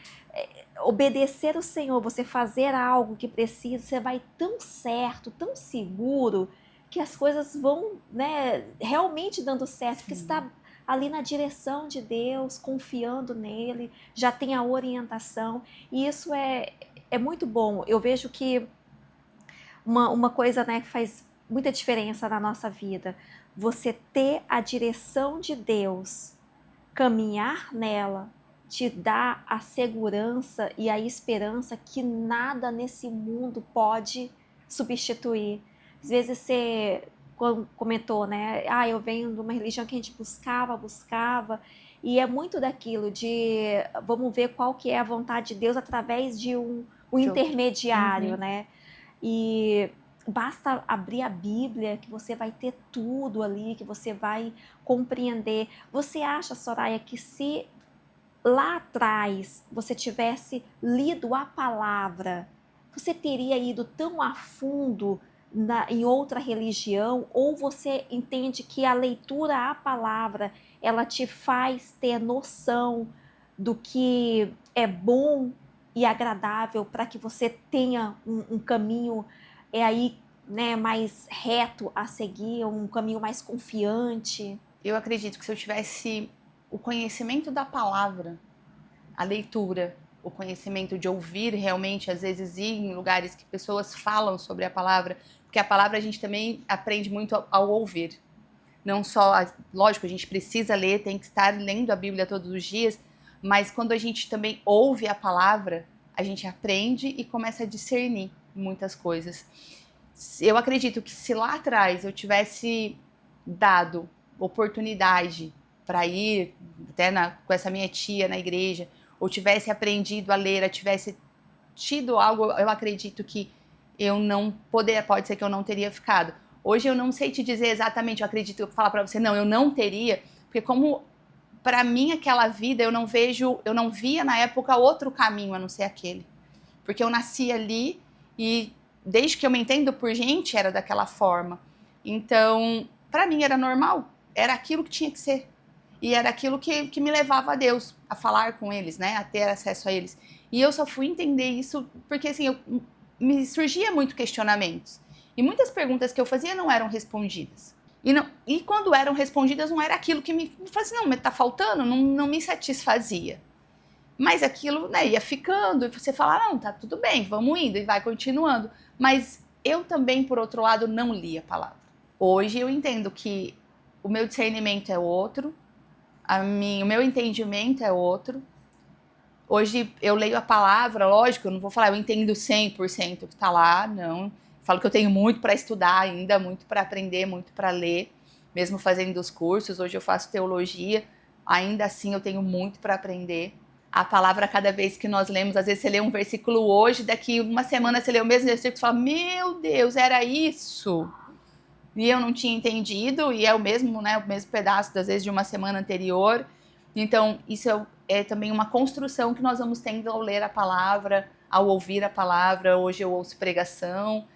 obedecer o Senhor, você fazer algo que precisa, você vai tão certo, tão seguro, que as coisas vão, né, realmente dando certo, porque você está ali na direção de Deus, confiando nele, já tem a orientação, e isso é muito bom. Eu vejo que uma coisa, né, que faz muita diferença na nossa vida. Você ter a direção de Deus, caminhar nela, te dá a segurança e a esperança que nada nesse mundo pode substituir. Às vezes você comentou, né? Ah, eu venho de uma religião que a gente buscava, e é muito daquilo de vamos ver qual que é a vontade de Deus através de um De outro. intermediário, Uhum. né? E basta abrir a Bíblia que você vai ter tudo ali, que você vai compreender. Você acha, Soraya, que se lá atrás você tivesse lido a palavra, você teria ido tão a fundo em outra religião? Ou você entende que a leitura à palavra, ela te faz ter noção do que é bom e agradável para que você tenha um caminho aí, né, mais reto a seguir, um caminho mais confiante? Eu acredito que se eu tivesse o conhecimento da palavra, a leitura, o conhecimento de ouvir realmente, às vezes ir em lugares que pessoas falam sobre a palavra, porque a palavra a gente também aprende muito ao ouvir. Não só, lógico, a gente precisa ler, tem que estar lendo a Bíblia todos os dias, mas quando a gente também ouve a palavra, a gente aprende e começa a discernir muitas coisas. Eu acredito que se lá atrás eu tivesse dado oportunidade para ir até com essa minha tia na igreja, ou tivesse aprendido a ler, tivesse tido algo, eu acredito que eu não pode ser que eu não teria ficado. Hoje eu não sei te dizer exatamente, eu acredito que eu falar para você, não, eu não teria, porque como para mim aquela vida eu não via na época outro caminho a não ser aquele. Porque eu nasci ali e desde que eu me entendo por gente era daquela forma. Então, para mim era normal, era aquilo que tinha que ser. E era aquilo que me levava a Deus, a falar com eles, né, a ter acesso a eles. E eu só fui entender isso porque assim, me surgia muito questionamentos. E muitas perguntas que eu fazia não eram respondidas. E quando eram respondidas, não era aquilo que me fazia, não, mas tá faltando, não me satisfazia. Mas aquilo, né, ia ficando, e você fala, não, tá tudo bem, vamos indo, e vai continuando. Mas eu também, por outro lado, não li a palavra. Hoje eu entendo que o meu discernimento é outro, o meu entendimento é outro. Hoje eu leio a palavra, lógico, eu não vou falar, eu entendo 100% o que tá lá, não. Falo que eu tenho muito para estudar ainda, muito para aprender, muito para ler, mesmo fazendo os cursos. Hoje eu faço teologia, ainda assim eu tenho muito para aprender. A palavra, cada vez que nós lemos, às vezes você lê um versículo hoje, daqui uma semana você lê o mesmo versículo e fala, meu Deus, era isso! E eu não tinha entendido, e é o mesmo, né, o mesmo pedaço, às vezes, de uma semana anterior. Então, isso é também uma construção que nós vamos tendo ao ler a palavra, ao ouvir a palavra. Hoje eu ouço pregação,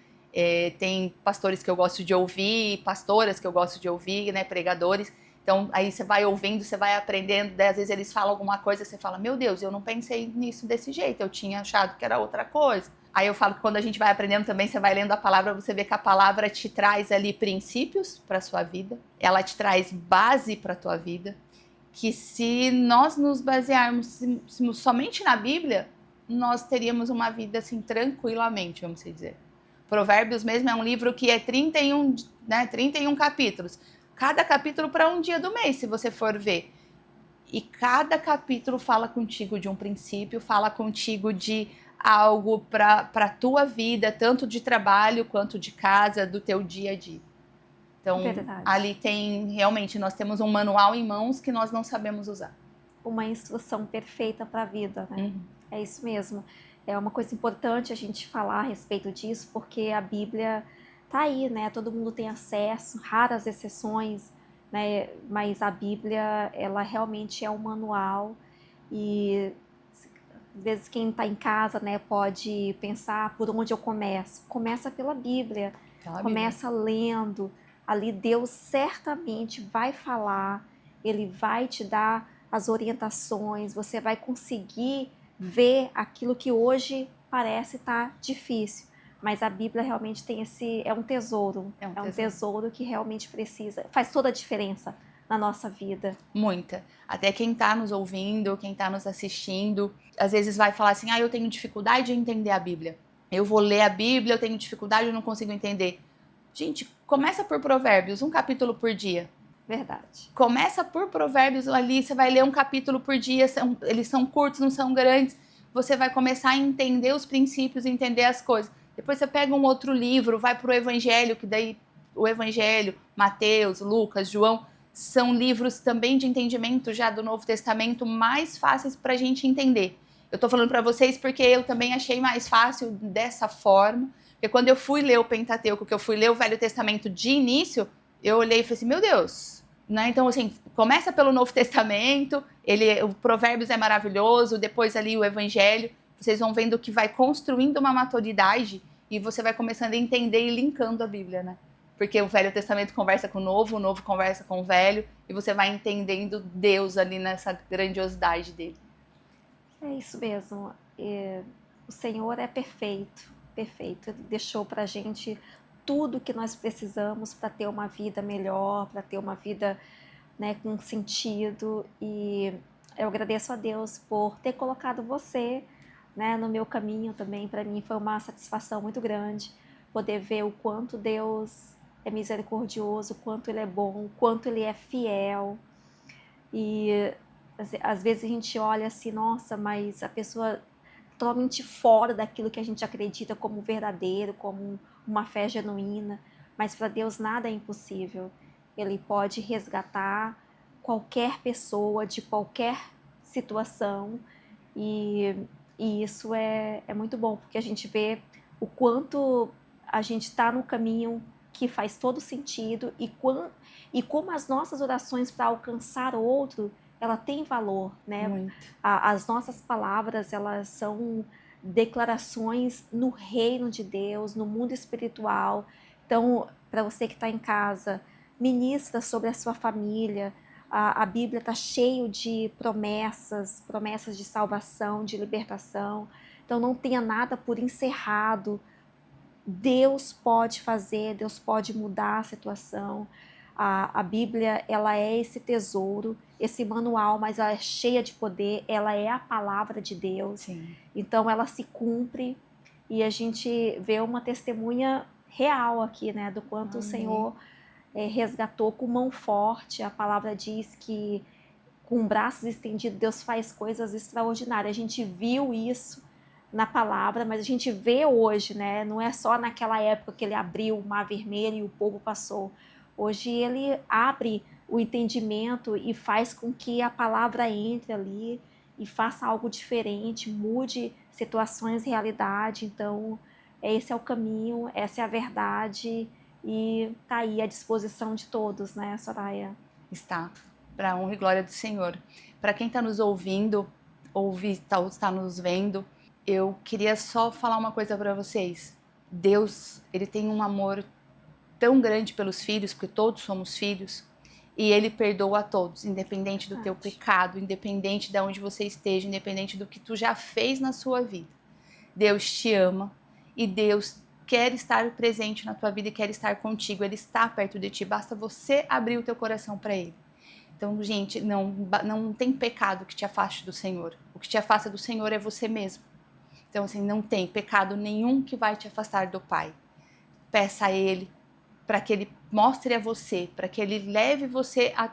tem pastores que eu gosto de ouvir, pastoras que eu gosto de ouvir, né, pregadores. Então, aí você vai ouvindo, você vai aprendendo, daí, às vezes eles falam alguma coisa, você fala, meu Deus, eu não pensei nisso desse jeito, eu tinha achado que era outra coisa. Aí eu falo que quando a gente vai aprendendo também, você vai lendo a palavra, você vê que a palavra te traz ali princípios para a sua vida, ela te traz base para a tua vida, que se nós nos basearmos somente na Bíblia, nós teríamos uma vida assim tranquilamente, vamos dizer. Provérbios mesmo é um livro que é 31 capítulos. Cada capítulo para um dia do mês, se você for ver. E cada capítulo fala contigo de um princípio, fala contigo de algo para a tua vida, tanto de trabalho quanto de casa, do teu dia a dia. Então, Verdade. ali tem, realmente, nós temos um manual em mãos que nós não sabemos usar. Uma instrução perfeita para a vida, né? Uhum. É isso mesmo. É uma coisa importante a gente falar a respeito disso, porque a Bíblia tá aí, né? Todo mundo tem acesso, raras exceções, né? Mas a Bíblia, ela realmente é um manual e às vezes quem está em casa, né, pode pensar por onde eu começo. Começa pela Bíblia, começa lendo. Ali Deus certamente vai falar, Ele vai te dar as orientações, você vai conseguir ver aquilo que hoje parece estar difícil. Mas a Bíblia realmente tem é um tesouro. É um tesouro que realmente faz toda a diferença na nossa vida. Muita. Até quem está nos ouvindo, quem está nos assistindo, às vezes vai falar assim, eu tenho dificuldade de entender a Bíblia. eu vou ler a Bíblia, eu tenho dificuldade, eu não consigo entender. Gente, começa por Provérbios, um capítulo por dia. Verdade. Começa por Provérbios ali, você vai ler um capítulo por dia, eles são curtos, não são grandes. Você vai começar a entender os princípios, entender as coisas. Depois você pega um outro livro, vai para o Evangelho, que daí o Evangelho, Mateus, Lucas, João, são livros também de entendimento já do Novo Testamento mais fáceis para a gente entender. Eu estou falando para vocês porque eu também achei mais fácil dessa forma. Porque quando eu fui ler o Pentateuco, que eu fui ler o Velho Testamento de início, eu olhei e falei assim, meu Deus, né? Então, assim, começa pelo Novo Testamento, o Provérbios é maravilhoso, depois ali o Evangelho, vocês vão vendo que vai construindo uma maturidade e você vai começando a entender e linkando a Bíblia, né? Porque o Velho Testamento conversa com o Novo conversa com o Velho, e você vai entendendo Deus ali nessa grandiosidade dele. É isso mesmo. O Senhor é perfeito, perfeito. Ele deixou pra gente tudo que nós precisamos para ter uma vida melhor, para ter uma vida, né, com sentido. E eu agradeço a Deus por ter colocado você, né, no meu caminho também. Para mim foi uma satisfação muito grande poder ver o quanto Deus é misericordioso, o quanto Ele é bom, o quanto Ele é fiel. E às vezes a gente olha assim, nossa, mas a pessoa totalmente fora daquilo que a gente acredita como verdadeiro, como uma fé genuína, mas para Deus nada é impossível. Ele pode resgatar qualquer pessoa de qualquer situação e, e isso é muito bom, porque a gente vê o quanto a gente está no caminho que faz todo sentido e como as nossas orações para alcançar outro, ela tem valor, né? Muito. As nossas palavras, elas são declarações no reino de Deus, no mundo espiritual. Então, para você que está em casa, ministra sobre a sua família. A Bíblia está cheio de promessas, promessas de salvação, de libertação. Então, não tenha nada por encerrado. Deus pode fazer, Deus pode mudar a situação. A Bíblia, ela é esse tesouro, esse manual, mas ela é cheia de poder, ela é a palavra de Deus. Sim. Então ela se cumpre e a gente vê uma testemunha real aqui, né, do quanto Amém. o Senhor resgatou com mão forte. A palavra diz que com braços estendidos Deus faz coisas extraordinárias. A gente viu isso na palavra, mas a gente vê hoje, né? Não é só naquela época que ele abriu o mar vermelho e o povo passou. Hoje ele abre o entendimento e faz com que a palavra entre ali e faça algo diferente, mude situações, realidade. Então, esse é o caminho, essa é a verdade e tá aí à disposição de todos, né, Soraya? Está, para a honra e glória do Senhor. Para quem está nos ouvindo, está nos vendo, eu queria só falar uma coisa para vocês. Deus, ele tem um amor tão grande pelos filhos, porque todos somos filhos, e ele perdoa a todos, independente do teu pecado, independente de onde você esteja, independente do que tu já fez na sua vida. Deus te ama e Deus quer estar presente na tua vida e quer estar contigo. Ele está perto de ti, basta você abrir o teu coração para Ele. Então, gente, não tem pecado que te afaste do Senhor. O que te afasta do Senhor é você mesmo. Então, assim, não tem pecado nenhum que vai te afastar do Pai. Peça a Ele para que Ele mostre a você, para que Ele leve você a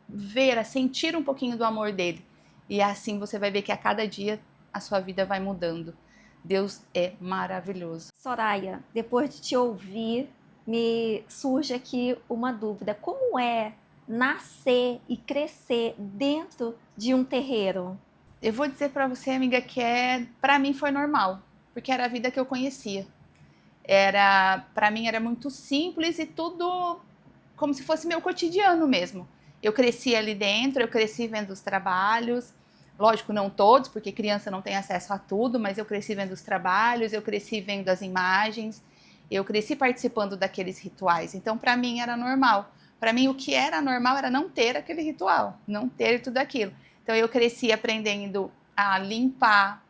ver, a sentir um pouquinho do amor dEle. E assim você vai ver que a cada dia a sua vida vai mudando. Deus é maravilhoso. Soraya, depois de te ouvir, me surge aqui uma dúvida. Como é nascer e crescer dentro de um terreiro? Eu vou dizer para você, amiga, que para mim foi normal, porque era a vida que eu conhecia. Para mim era muito simples e tudo como se fosse meu cotidiano mesmo. Eu cresci ali dentro, eu cresci vendo os trabalhos, lógico, não todos, porque criança não tem acesso a tudo, mas eu cresci vendo os trabalhos, eu cresci vendo as imagens, eu cresci participando daqueles rituais. Então, para mim era normal. Para mim, o que era normal era não ter aquele ritual, não ter tudo aquilo. Então, eu cresci aprendendo a limpar,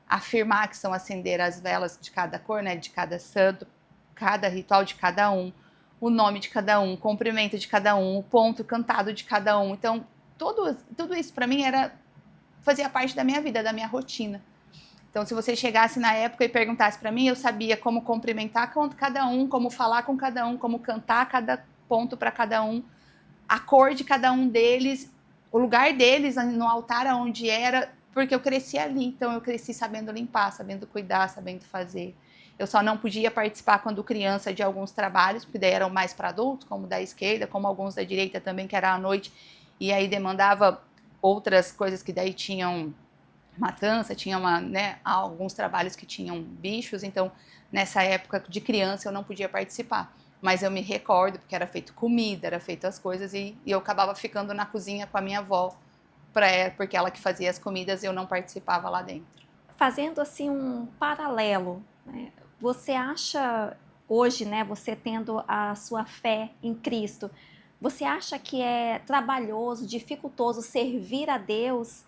a afirmar que são acender as velas de cada cor, né, de cada santo, cada ritual de cada um, o nome de cada um, o comprimento de cada um, o ponto cantado de cada um. Então, tudo isso para mim fazia parte da minha vida, da minha rotina. Então, se você chegasse na época e perguntasse para mim, eu sabia como cumprimentar cada um, como falar com cada um, como cantar cada ponto para cada um, a cor de cada um deles, o lugar deles no altar aonde era, porque eu cresci ali. Então, eu cresci sabendo limpar, sabendo cuidar, sabendo fazer. Eu só não podia participar quando criança de alguns trabalhos, porque daí eram mais para adultos, como da esquerda, como alguns da direita também, que era à noite, e aí demandava outras coisas que daí tinham matança, tinha alguns trabalhos que tinham bichos, então nessa época de criança eu não podia participar. Mas eu me recordo, porque era feito comida, era feito as coisas, e eu acabava ficando na cozinha com a minha avó, porque ela que fazia as comidas e eu não participava lá dentro. Fazendo assim um paralelo, né? Você acha hoje, né, você tendo a sua fé em Cristo, você acha que é trabalhoso, dificultoso servir a Deus,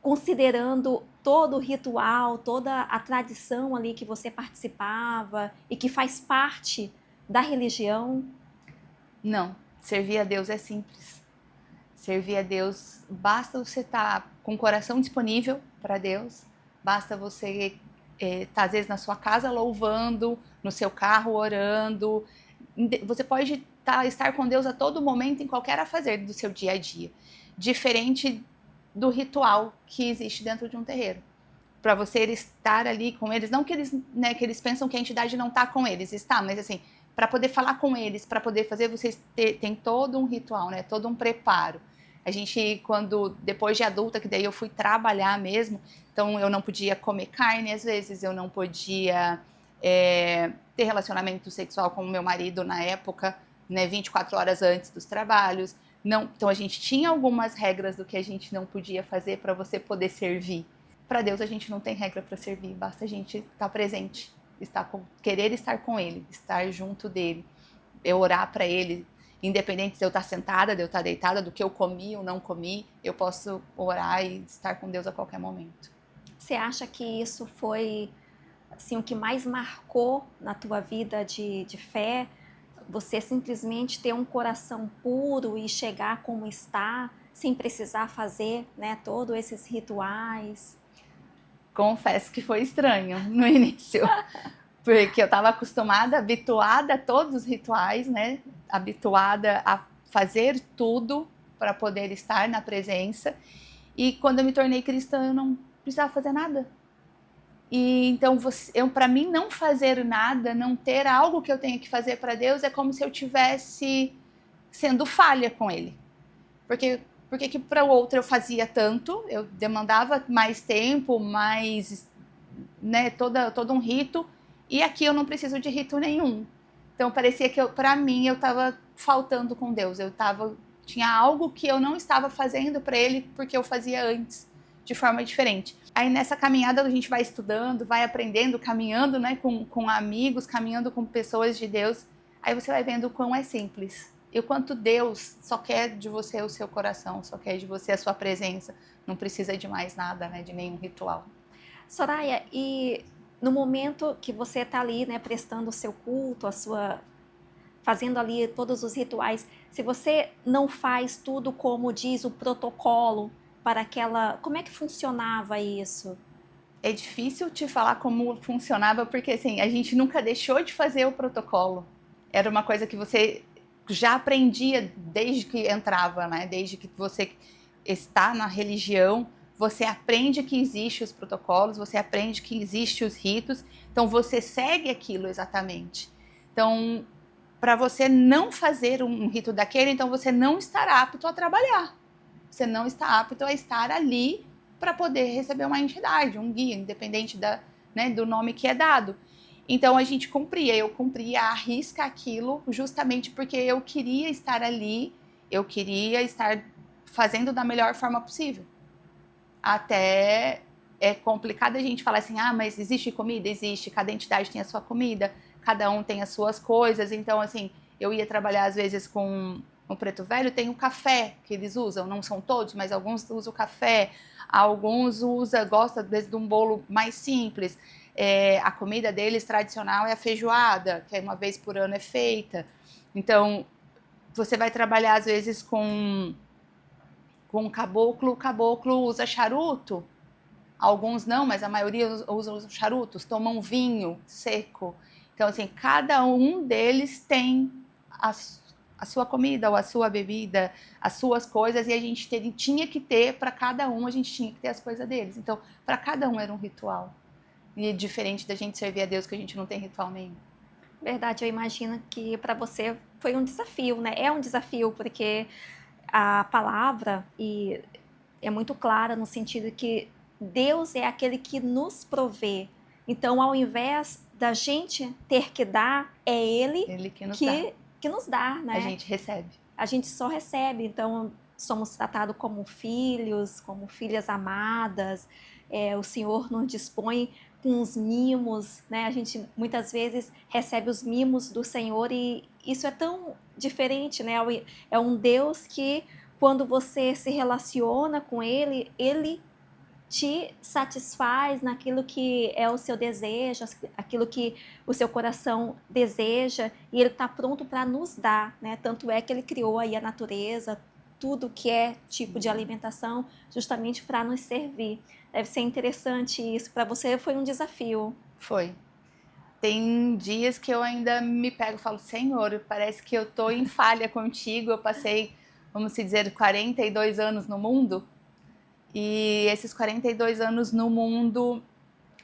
considerando todo o ritual, toda a tradição ali que você participava e que faz parte da religião? Não, servir a Deus é simples. Servir a Deus, basta você estar com o coração disponível para Deus, basta você estar às vezes na sua casa louvando, no seu carro orando. Você pode estar com Deus a todo momento, em qualquer afazer do seu dia a dia. Diferente do ritual que existe dentro de um terreiro. Para você estar ali com eles, não que que eles pensam que a entidade não está com eles, está, mas assim, para poder falar com eles, para poder fazer, vocês tem todo um ritual, né? Todo um preparo. A gente, depois de adulta, que daí eu fui trabalhar mesmo, então eu não podia comer carne às vezes, eu não podia ter relacionamento sexual com o meu marido na época, né, 24 horas antes dos trabalhos. Não, então a gente tinha algumas regras do que a gente não podia fazer para você poder servir. Para Deus a gente não tem regra para servir, basta a gente estar presente, querer estar com Ele, estar junto dele, eu orar para Ele, independente de eu estar sentada, de eu estar deitada, do que eu comi ou não comi, eu posso orar e estar com Deus a qualquer momento. Você acha que isso foi assim, o que mais marcou na tua vida de fé? Você simplesmente ter um coração puro e chegar como está, sem precisar fazer, né, todos esses rituais? Confesso que foi estranho no início, porque eu estava acostumada, habituada a todos os rituais, né? Habituada a fazer tudo para poder estar na presença. E quando eu me tornei cristã, eu não precisava fazer nada. E então, para mim, não fazer nada, não ter algo que eu tenha que fazer para Deus, é como se eu tivesse sendo falha com Ele. Porque que para o outro eu fazia tanto, eu demandava mais tempo, mais, né, todo um rito, e aqui eu não preciso de rito nenhum. Então parecia que para mim eu estava faltando com Deus, tinha algo que eu não estava fazendo para Ele porque eu fazia antes, de forma diferente. Aí nessa caminhada a gente vai estudando, vai aprendendo, caminhando, né, com amigos, caminhando com pessoas de Deus, aí você vai vendo o quão é simples. E o quanto Deus só quer de você o seu coração, só quer de você a sua presença. Não precisa de mais nada, né, de nenhum ritual. Soraya, e no momento que você está ali, né, prestando o seu culto, fazendo ali todos os rituais, se você não faz tudo como diz o protocolo para aquela, como é que funcionava isso? É difícil te falar como funcionava, porque assim, a gente nunca deixou de fazer o protocolo. Era uma coisa que você já aprendia desde que entrava, né? Desde que você está na religião, você aprende que existem os protocolos, você aprende que existem os ritos, então você segue aquilo exatamente. Então, para você não fazer um rito daquele, então você não estará apto a trabalhar. Você não está apto a estar ali para poder receber uma entidade, um guia, independente do nome que é dado. Então eu cumpria à risca aquilo justamente porque eu queria estar ali, eu queria estar fazendo da melhor forma possível. Até é complicado a gente falar assim, mas existe comida? Existe, cada entidade tem a sua comida, cada um tem as suas coisas, então assim, eu ia trabalhar às vezes com o Preto Velho, tem o café que eles usam, não são todos, mas alguns usam o café, alguns gostam às vezes de um bolo mais simples, a comida deles tradicional é a feijoada, que uma vez por ano é feita, então você vai trabalhar às vezes com o caboclo usa charuto, Alguns não, mas a maioria usam os charutos, tomam vinho seco. Então, assim, cada um deles tem a sua comida ou a sua bebida, as suas coisas, e a gente tinha que ter, para cada um, a gente tinha que ter as coisas deles. Então, para cada um era um ritual. E é diferente da gente servir a Deus, que a gente não tem ritual nenhum. Verdade, eu imagino que para você foi um desafio, né? É um desafio, porque a palavra é muito clara no sentido que Deus é aquele que nos provê. Então, ao invés da gente ter que dar, é Ele que nos que nos dá, né? A gente recebe. A gente só recebe, então somos tratados como filhos, como filhas amadas. O Senhor nos dispõe com os mimos, né? A gente muitas vezes recebe os mimos do Senhor e isso é tão diferente, né? É um Deus que, quando você se relaciona com Ele, Ele te satisfaz naquilo que é o seu desejo, aquilo que o seu coração deseja, e Ele está pronto para nos dar, né? Tanto é que Ele criou aí a natureza, tudo que é tipo de alimentação, justamente para nos servir. Deve ser interessante isso. Para você foi um desafio. Foi. Tem dias que eu ainda me pego e falo, Senhor, parece que eu tô em falha contigo. Eu passei, vamos dizer, 42 anos no mundo. E esses 42 anos no mundo,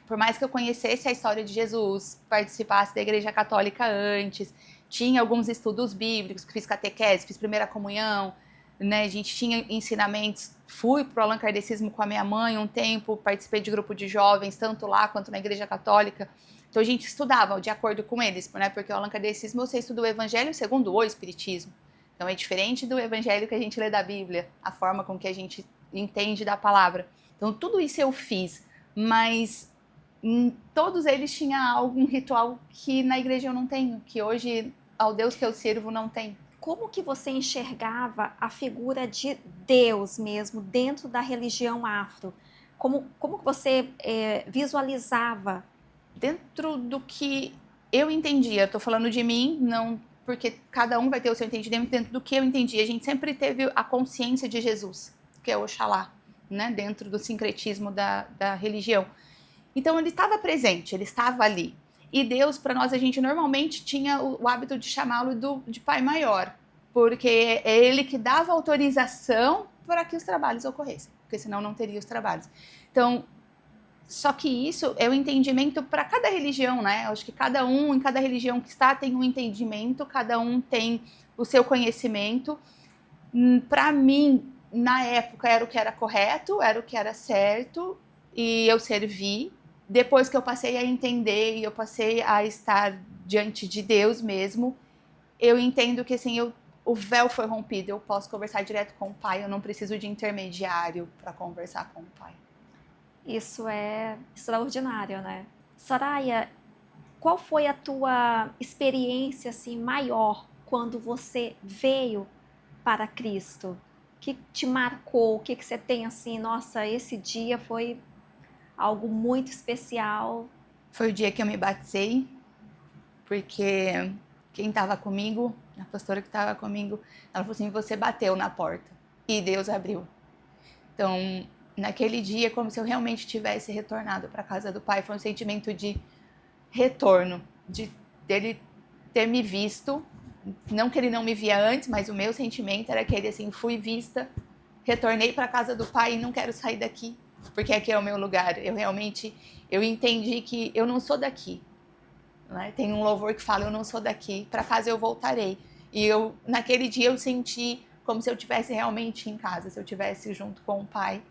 por mais que eu conhecesse a história de Jesus, participasse da Igreja Católica antes, tinha alguns estudos bíblicos, fiz catequese, fiz primeira comunhão, né? A gente tinha ensinamentos, fui pro Allan Kardecismo com a minha mãe um tempo, participei de grupo de jovens, tanto lá quanto na Igreja Católica. Então a gente estudava de acordo com eles, né? Porque o Allan Kardecismo você estuda o Evangelho segundo o Espiritismo. Então é diferente do Evangelho que a gente lê da Bíblia, a forma com que a gente entende da palavra. Então tudo isso eu fiz, mas em todos eles tinha algum ritual que na igreja eu não tenho, que hoje ao Deus que eu sirvo não tem. Como que você enxergava a figura de Deus mesmo dentro da religião afro? Como que você visualizava? Dentro do que eu entendia, estou falando de mim, não porque cada um vai ter o seu entendimento, dentro do que eu entendi. A gente sempre teve a consciência de Jesus, que é Oxalá, né? Dentro do sincretismo da religião. Então ele estava presente, ele estava ali. E Deus, para nós, a gente normalmente tinha o hábito de chamá-lo de Pai Maior, porque é ele que dava autorização para que os trabalhos ocorressem, porque senão não teria os trabalhos. Então, só que isso é o entendimento para cada religião, né? Eu acho que cada um, em cada religião que está, tem um entendimento, cada um tem o seu conhecimento. Para mim, na época, era o que era correto, era o que era certo, e eu servi. Depois que eu passei a entender e eu passei a estar diante de Deus mesmo, eu entendo que assim, o véu foi rompido, eu posso conversar direto com o Pai, eu não preciso de intermediário para conversar com o Pai. Isso é extraordinário, né? Soraya, qual foi a tua experiência assim maior quando você veio para Cristo? O que te marcou? O que você tem assim, nossa, esse dia foi algo muito especial? Foi o dia que eu me batizei, porque quem estava comigo, a pastora que estava comigo, ela falou assim, você bateu na porta e Deus abriu. Então, naquele dia, como se eu realmente tivesse retornado para a casa do Pai, foi um sentimento de retorno, de dele ter me visto, não que ele não me via antes, mas o meu sentimento era aquele assim, fui vista, retornei para a casa do Pai e não quero sair daqui, porque aqui é o meu lugar. Eu entendi que eu não sou daqui, né? Tem um louvor que fala, eu não sou daqui, para casa eu voltarei. E naquele dia eu senti como se eu estivesse realmente em casa, se eu estivesse junto com o Pai,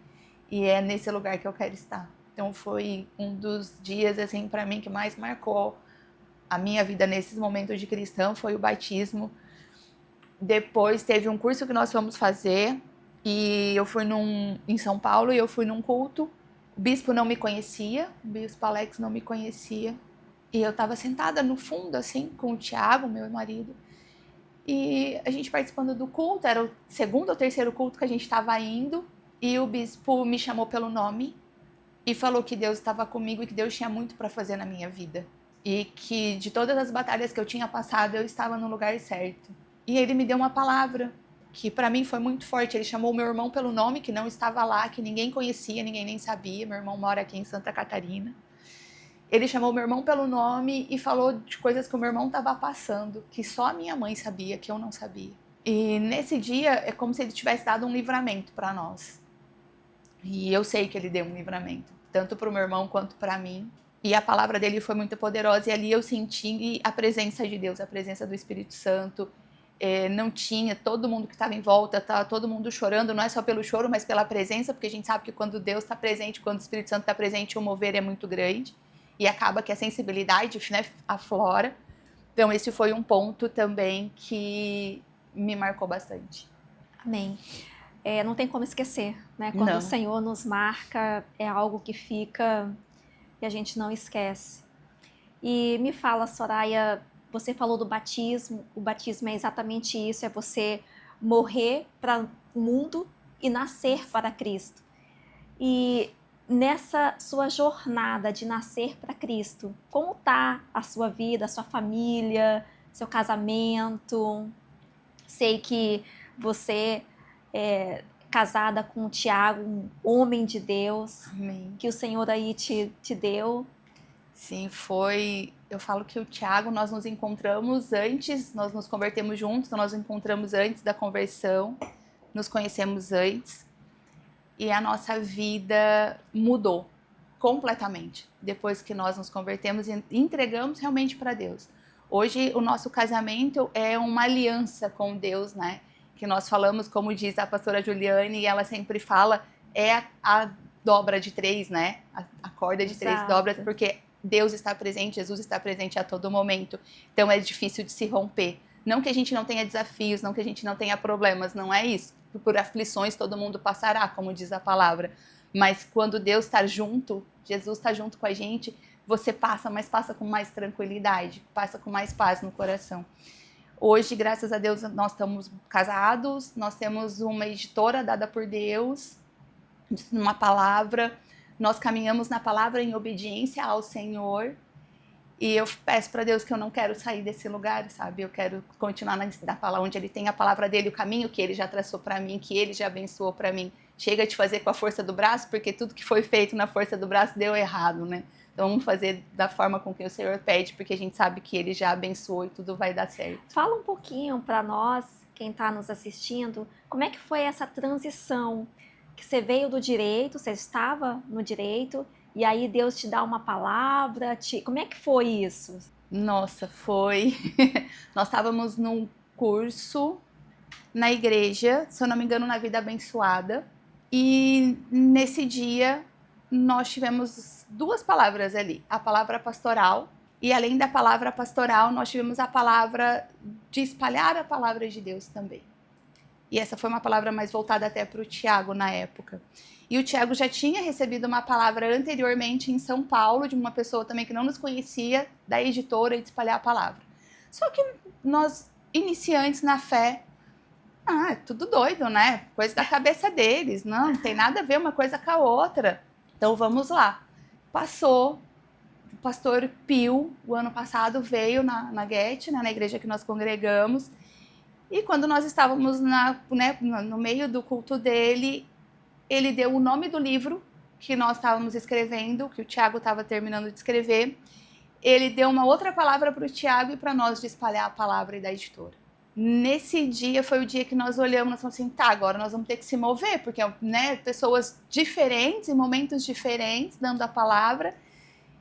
e é nesse lugar que eu quero estar. Então foi um dos dias assim para mim que mais marcou a minha vida nesses momentos de cristão, foi o batismo. Depois teve um curso que nós fomos fazer e eu fui em São Paulo e eu fui num culto. O bispo não me conhecia, o bispo Alex não me conhecia. E eu estava sentada no fundo, assim, com o Tiago, meu marido. E a gente participando do culto, era o segundo ou terceiro culto que a gente estava indo. E o bispo me chamou pelo nome e falou que Deus estava comigo e que Deus tinha muito para fazer na minha vida. E que de todas as batalhas que eu tinha passado, eu estava no lugar certo. E ele me deu uma palavra que para mim foi muito forte. Ele chamou meu irmão pelo nome, que não estava lá, que ninguém conhecia, ninguém nem sabia. Meu irmão mora aqui em Santa Catarina. Ele chamou meu irmão pelo nome e falou de coisas que o meu irmão estava passando, que só a minha mãe sabia, que eu não sabia. E nesse dia é como se ele tivesse dado um livramento para nós. E eu sei que ele deu um livramento, tanto para o meu irmão quanto para mim. E a palavra dele foi muito poderosa, e ali eu senti a presença de Deus, a presença do Espírito Santo. Não tinha todo mundo que estava em volta, estava todo mundo chorando, não é só pelo choro, mas pela presença, porque a gente sabe que quando Deus está presente, quando o Espírito Santo está presente, o mover é muito grande, e acaba que a sensibilidade, né, aflora. Então esse foi um ponto também que me marcou bastante. Amém. Não tem como esquecer, né? Quando Não. o Senhor nos marca, é algo que fica e a gente não esquece. E me fala, Soraya, você falou do batismo. O batismo é exatamente isso, é você morrer para o mundo e nascer para Cristo. E nessa sua jornada de nascer para Cristo, como está a sua vida, a sua família, seu casamento? Sei que você é casada com o Tiago, um homem de Deus. Amém. Que o Senhor aí te deu. Sim, foi. Eu falo que o Tiago, nós nos encontramos antes, nós nos convertemos juntos, então nós nos encontramos antes da conversão, nos conhecemos antes, e a nossa vida mudou completamente depois que nós nos convertemos e entregamos realmente para Deus. Hoje, o nosso casamento é uma aliança com Deus, né? Que nós falamos, como diz a pastora Juliane, e ela sempre fala, é a dobra de 3, né? A corda de 3 dobras, porque Deus está presente, Jesus está presente a todo momento. Então é difícil de se romper. Não que a gente não tenha desafios, não que a gente não tenha problemas, não é isso. Por aflições todo mundo passará, como diz a palavra. Mas quando Deus está junto, Jesus está junto com a gente, você passa, mas passa com mais tranquilidade, passa com mais paz no coração. Hoje, graças a Deus, nós estamos casados, nós temos uma editora dada por Deus, uma palavra, nós caminhamos na palavra em obediência ao Senhor, e eu peço para Deus que eu não quero sair desse lugar, sabe? Eu quero continuar na palavra, onde Ele tem a palavra dele, o caminho que Ele já traçou para mim, que Ele já abençoou para mim. Chega de fazer com a força do braço, porque tudo que foi feito na força do braço deu errado, né? Então vamos fazer da forma com que o Senhor pede, porque a gente sabe que Ele já abençoou e tudo vai dar certo. Fala um pouquinho para nós, quem está nos assistindo, como é que foi essa transição? Que você veio do direito, você estava no direito, e aí Deus te dá uma palavra, como é que foi isso? Nossa, foi... Nós estávamos num curso na igreja, se eu não me engano, na Vida Abençoada, e nesse dia nós tivemos 2 palavras ali, a palavra pastoral, e além da palavra pastoral, nós tivemos a palavra de espalhar a palavra de Deus também. E essa foi uma palavra mais voltada até para o Tiago na época. E o Tiago já tinha recebido uma palavra anteriormente em São Paulo, de uma pessoa também que não nos conhecia, da editora, de espalhar a palavra. Só que nós, iniciantes na fé, é tudo doido, né? Coisa da cabeça deles, não tem nada a ver uma coisa com a outra. Então vamos lá. Passou, o pastor Pio, o ano passado, veio na Guete, né, na igreja que nós congregamos, e quando nós estávamos no meio do culto dele, ele deu o nome do livro que nós estávamos escrevendo, que o Tiago estava terminando de escrever. Ele deu uma outra palavra para o Tiago e para nós de espalhar a palavra da editora. Nesse dia foi o dia que nós olhamos e falamos assim, tá, agora nós vamos ter que se mover, porque, né, pessoas diferentes, em momentos diferentes, dando a palavra,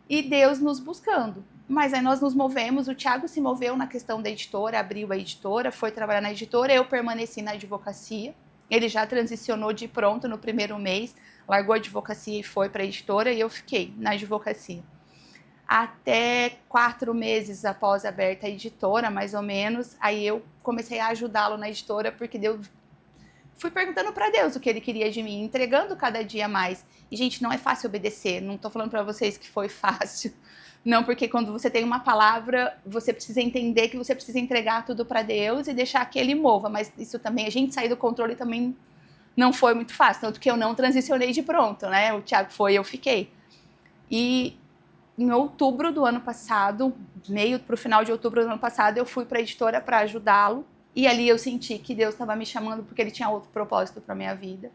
e Deus nos buscando. Mas aí nós nos movemos, o Tiago se moveu na questão da editora, abriu a editora, foi trabalhar na editora, eu permaneci na advocacia. Ele já transicionou de pronto no primeiro mês, largou a advocacia e foi para a editora, e eu fiquei na advocacia. Até 4 meses após aberta a editora, mais ou menos, aí eu comecei a ajudá-lo na editora, porque fui perguntando para Deus o que Ele queria de mim, entregando cada dia mais. E, gente, não é fácil obedecer, não estou falando para vocês que foi fácil. Não, porque quando você tem uma palavra, você precisa entender que você precisa entregar tudo para Deus e deixar que Ele mova. Mas isso também, a gente sair do controle também não foi muito fácil. Tanto que eu não transicionei de pronto, né? O Tiago foi, eu fiquei. E em outubro do ano passado, meio para o final de outubro do ano passado, eu fui para a editora para ajudá-lo. E ali eu senti que Deus estava me chamando porque Ele tinha outro propósito para minha vida,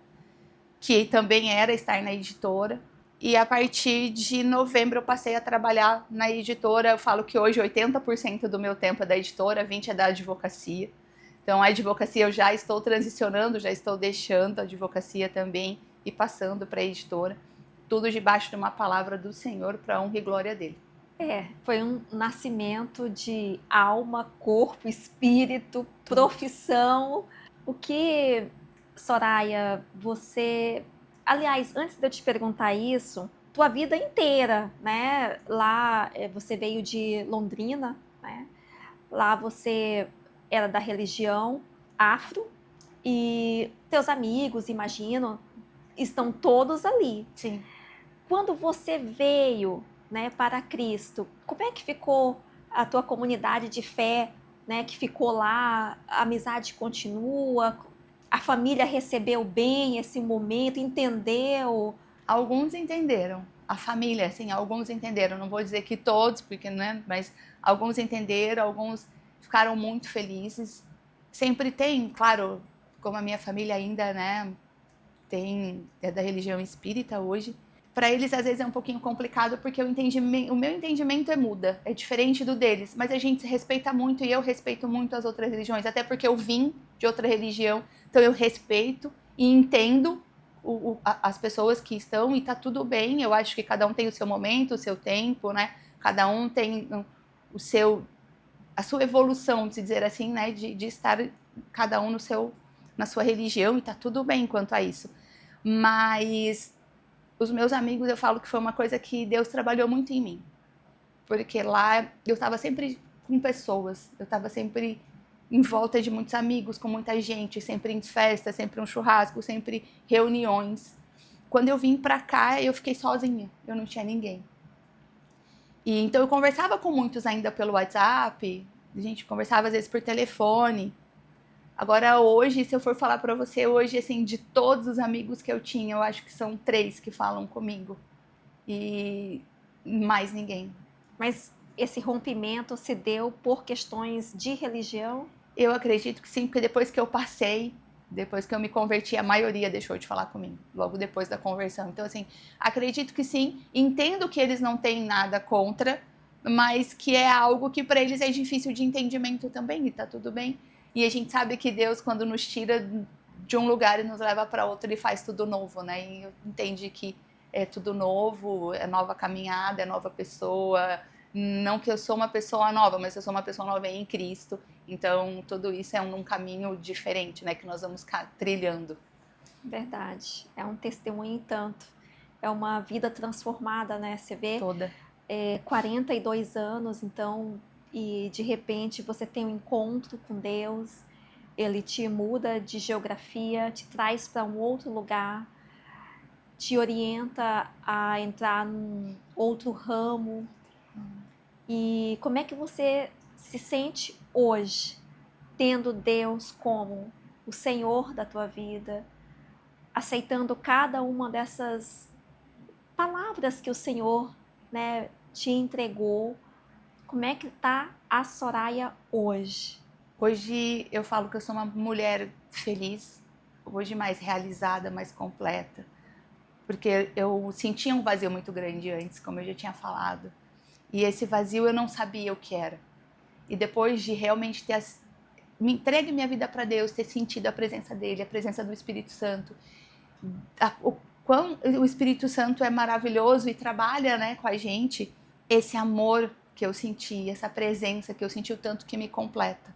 que também era estar na editora. E a partir de novembro eu passei a trabalhar na editora. Eu falo que hoje 80% do meu tempo é da editora, 20% é da advocacia. Então a advocacia eu já estou transicionando, já estou deixando a advocacia também e passando para a editora. Tudo debaixo de uma palavra do Senhor para a honra e glória dele. Foi um nascimento de alma, corpo, espírito, profissão. O que, Soraya, você... Aliás, antes de eu te perguntar isso, tua vida inteira, né? Lá você veio de Londrina, né? Lá você era da religião afro e teus amigos, imagino, estão todos ali. Sim. Quando você veio, né, para Cristo, como é que ficou a tua comunidade de fé, né, que ficou lá? A amizade continua? A família recebeu bem esse momento? Entendeu? Alguns entenderam. A família, assim, alguns entenderam. Não vou dizer que todos, porque, né, mas alguns entenderam, alguns ficaram muito felizes. Sempre tem, claro, como a minha família ainda, né, é da religião espírita hoje. Para eles, às vezes, é um pouquinho complicado, porque o meu entendimento muda, é diferente do deles. Mas a gente se respeita muito e eu respeito muito as outras religiões, até porque eu vim de outra religião, então eu respeito e entendo as pessoas que estão e tá tudo bem. Eu acho que cada um tem o seu momento, o seu tempo, né? Cada um tem a sua evolução, vamos dizer assim, né? De estar cada um na sua religião e tá tudo bem quanto a isso. Mas os meus amigos, eu falo que foi uma coisa que Deus trabalhou muito em mim. Porque lá eu estava sempre com pessoas, eu estava sempre em volta de muitos amigos, com muita gente, sempre em festa, sempre um churrasco, sempre reuniões. Quando eu vim pra cá, eu fiquei sozinha, eu não tinha ninguém. E então eu conversava com muitos ainda pelo WhatsApp, a gente conversava às vezes por telefone. Agora hoje, se eu for falar pra você, hoje, assim, de todos os amigos que eu tinha, eu acho que são 3 que falam comigo. E mais ninguém. Mas esse rompimento se deu por questões de religião? Eu acredito que sim, porque depois que eu passei, depois que eu me converti, a maioria deixou de falar comigo, logo depois da conversão. Então, assim, acredito que sim, entendo que eles não têm nada contra, mas que é algo que para eles é difícil de entendimento também, e tá tudo bem. E a gente sabe que Deus, quando nos tira de um lugar e nos leva para outro, Ele faz tudo novo, né? E entende que é tudo novo, é nova caminhada, é nova pessoa. Não que eu sou uma pessoa nova, mas eu sou uma pessoa nova em Cristo. Então, tudo isso é um caminho diferente, né? Que nós vamos trilhando. Verdade. É um testemunho em tanto. É uma vida transformada, né? Você vê Toda. 42 anos, então, e de repente você tem um encontro com Deus, Ele te muda de geografia, te traz para um outro lugar, te orienta a entrar num outro ramo. E como é que você se sente hoje, tendo Deus como o Senhor da tua vida, aceitando cada uma dessas palavras que o Senhor, né, te entregou? Como é que tá a Soraya hoje? Hoje eu falo que eu sou uma mulher feliz, hoje mais realizada, mais completa. Porque eu sentia um vazio muito grande antes, como eu já tinha falado. E esse vazio eu não sabia o que era. E depois de realmente ter me entregue minha vida para Deus, ter sentido a presença dele, a presença do Espírito Santo, o quão o Espírito Santo é maravilhoso e trabalha, né, com a gente, esse amor que eu senti, essa presença que eu senti, o tanto que me completa.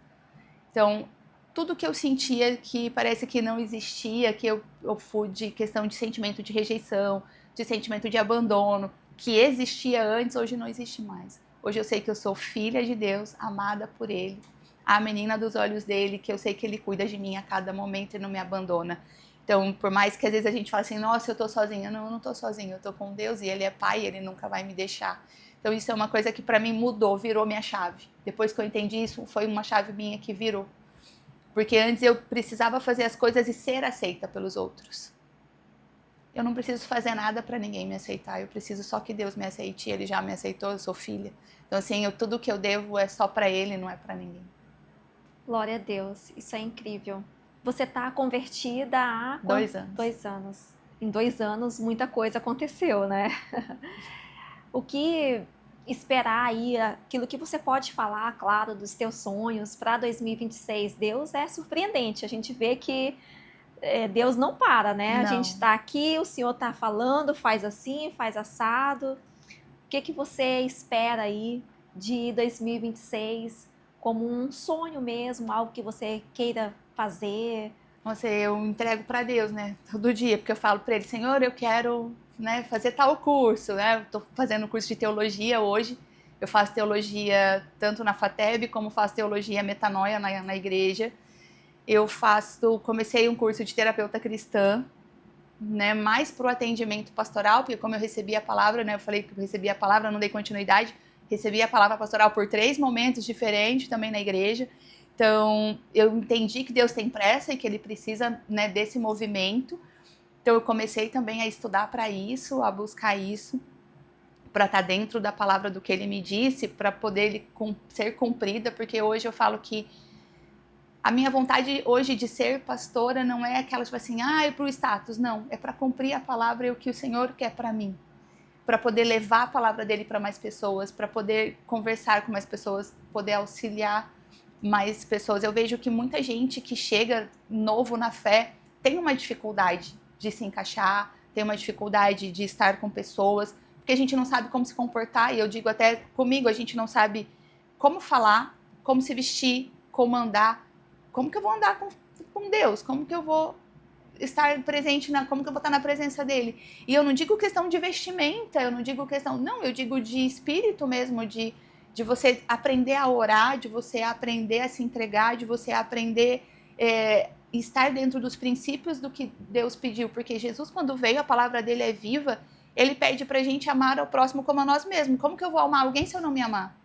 Então, tudo que eu sentia que parece que não existia, que eu fui de questão de sentimento de rejeição, de sentimento de abandono, que existia antes, hoje não existe mais. Hoje eu sei que eu sou filha de Deus, amada por Ele, a menina dos olhos dele, que eu sei que Ele cuida de mim a cada momento e não me abandona. Então, por mais que às vezes a gente fale assim, nossa, eu tô sozinha. Não, eu não tô sozinha, eu tô com Deus e Ele é Pai, Ele nunca vai me deixar. Então, isso é uma coisa que para mim mudou, virou minha chave. Depois que eu entendi isso, foi uma chave minha que virou. Porque antes eu precisava fazer as coisas e ser aceita pelos outros. Eu não preciso fazer nada para ninguém me aceitar, eu preciso só que Deus me aceite, Ele já me aceitou, eu sou filha. Então, assim, tudo que eu devo é só para Ele, não é para ninguém. Glória a Deus, isso é incrível. Você está convertida há 2 anos. 2 anos. Em 2 anos, muita coisa aconteceu, né? O que esperar aí, aquilo que você pode falar, claro, dos teus sonhos para 2026. Deus é surpreendente, a gente vê que Deus não para, né? A gente Não. está aqui, o Senhor está falando, faz assim, faz assado. O que você espera aí de 2026 como um sonho mesmo, algo que você queira fazer? Nossa, eu entrego para Deus, né? Todo dia, porque eu falo para Ele, Senhor, eu quero, né, fazer tal curso, né? Estou fazendo curso de teologia hoje. Eu faço teologia tanto na FATEB como faço teologia metanoia na igreja. Comecei um curso de terapeuta cristã, né? Mais para o atendimento pastoral, porque como eu recebi a palavra, né? Eu falei que eu recebi a palavra, não dei continuidade. Recebi a palavra pastoral por 3 momentos diferentes também na igreja. Então, eu entendi que Deus tem pressa e que Ele precisa, né, desse movimento. Então, eu comecei também a estudar para isso, a buscar isso, para estar dentro da palavra do que Ele me disse, para poder ser cumprida, porque hoje eu falo que a minha vontade hoje de ser pastora não é aquela, tipo assim, é pro status, não. É para cumprir a palavra e o que o Senhor quer para mim. Para poder levar a palavra dele para mais pessoas, para poder conversar com mais pessoas, poder auxiliar mais pessoas. Eu vejo que muita gente que chega novo na fé tem uma dificuldade de se encaixar, tem uma dificuldade de estar com pessoas, porque a gente não sabe como se comportar, e eu digo até comigo, a gente não sabe como falar, como se vestir, como andar, como que eu vou andar com Deus, como que eu vou estar presente, como que eu vou estar na presença dele. E eu não digo questão de vestimenta, eu não digo questão, não, eu digo de espírito mesmo, de você aprender a orar, de você aprender a se entregar, de você aprender estar dentro dos princípios do que Deus pediu, porque Jesus, quando veio, a palavra dele é viva, ele pede pra gente amar ao próximo como a nós mesmos. Como que eu vou amar alguém se eu não me amar?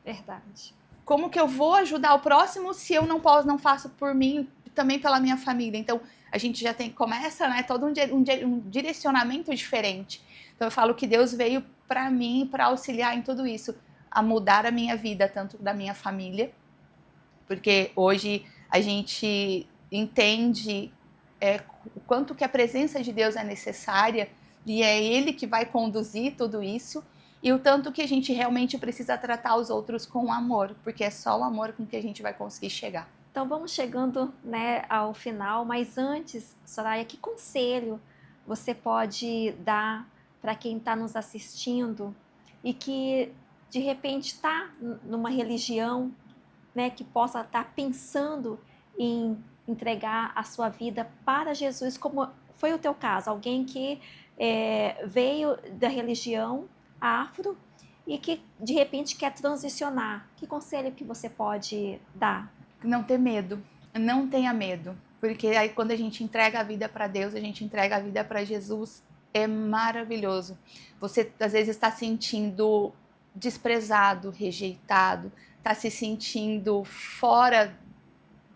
Verdade. Como que eu vou ajudar o próximo se eu não faço por mim e também pela minha família? Então, a gente já começa, né, todo um direcionamento diferente. Então, eu falo que Deus veio para mim, para auxiliar em tudo isso, a mudar a minha vida, tanto da minha família, porque hoje a gente entende o quanto que a presença de Deus é necessária e é Ele que vai conduzir tudo isso, e o tanto que a gente realmente precisa tratar os outros com amor, porque é só o amor com que a gente vai conseguir chegar. Então vamos chegando, né, ao final, mas antes, Soraya, que conselho você pode dar para quem está nos assistindo e que de repente está numa religião, né, que possa estar pensando em entregar a sua vida para Jesus, como foi o teu caso, alguém que veio da religião afro e que de repente quer transicionar. Que conselho que você pode dar? Não ter medo, não tenha medo, porque aí quando a gente entrega a vida para Deus, a gente entrega a vida para Jesus, é maravilhoso. Você às vezes está sentindo desprezado, rejeitado, está se sentindo fora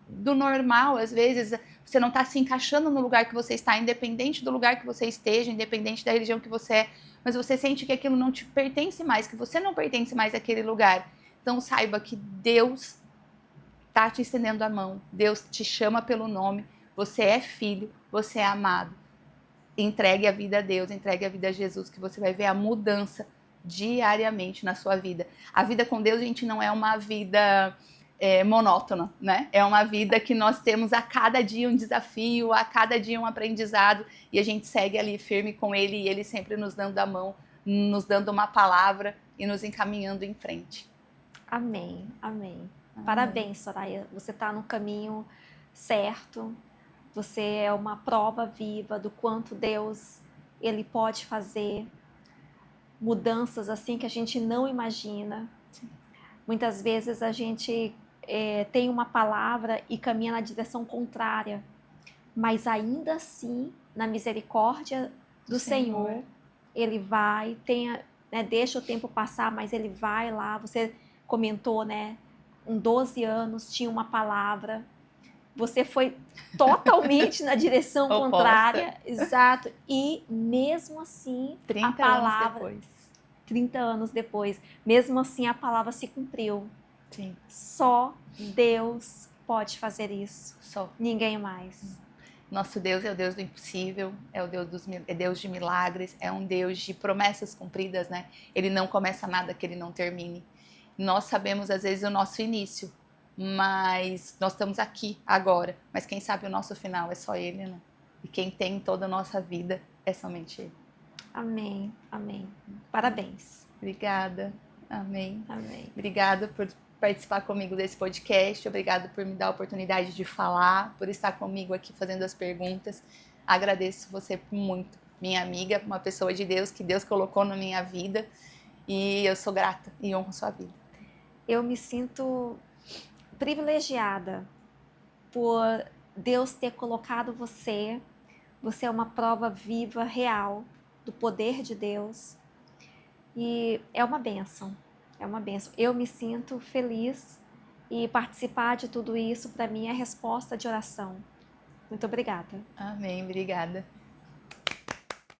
do normal, às vezes você não está se encaixando no lugar que você está, independente do lugar que você esteja, independente da religião que você é, mas você sente que aquilo não te pertence mais, que você não pertence mais àquele lugar. Então saiba que Deus está te estendendo a mão, Deus te chama pelo nome, você é filho, você é amado. Entregue a vida a Deus, entregue a vida a Jesus, que você vai ver a mudança diariamente na sua vida. A vida com Deus, gente, não é uma vida monótona, né? É uma vida que nós temos a cada dia um desafio, a cada dia um aprendizado, e a gente segue ali firme com Ele, e Ele sempre nos dando a mão, nos dando uma palavra e nos encaminhando em frente. Amém, amém. Parabéns, Soraya. Você está no caminho certo. Você é uma prova viva do quanto Deus ele pode fazer mudanças assim que a gente não imagina. Sim. Muitas vezes a gente tem uma palavra e caminha na direção contrária, mas ainda assim, na misericórdia do Senhor, ele vai, deixa o tempo passar, mas ele vai lá. Você comentou, né? Com 12 anos, tinha uma palavra. Você foi totalmente na direção contrária. Exato. E mesmo assim, 30 a palavra... anos depois. 30 anos depois. Mesmo assim, a palavra se cumpriu. Sim. Só Deus pode fazer isso. Só. Ninguém mais. Nosso Deus é o Deus do impossível, é Deus de milagres, é um Deus de promessas cumpridas, né? Ele não começa nada que ele não termine. Nós sabemos, às vezes, o nosso início, mas nós estamos aqui, agora. Mas quem sabe o nosso final é só Ele, né? E quem tem toda a nossa vida é somente Ele. Amém, amém. Parabéns. Obrigada. Amém. Amém. Obrigada por participar comigo desse podcast. Obrigada por me dar a oportunidade de falar, por estar comigo aqui fazendo as perguntas. Agradeço você muito, minha amiga, uma pessoa de Deus que Deus colocou na minha vida. E eu sou grata e honro sua vida. Eu me sinto privilegiada por Deus ter colocado você. Você é uma prova viva, real, do poder de Deus. E é uma bênção. É uma bênção. Eu me sinto feliz e participar de tudo isso, para mim, é resposta de oração. Muito obrigada. Amém, obrigada.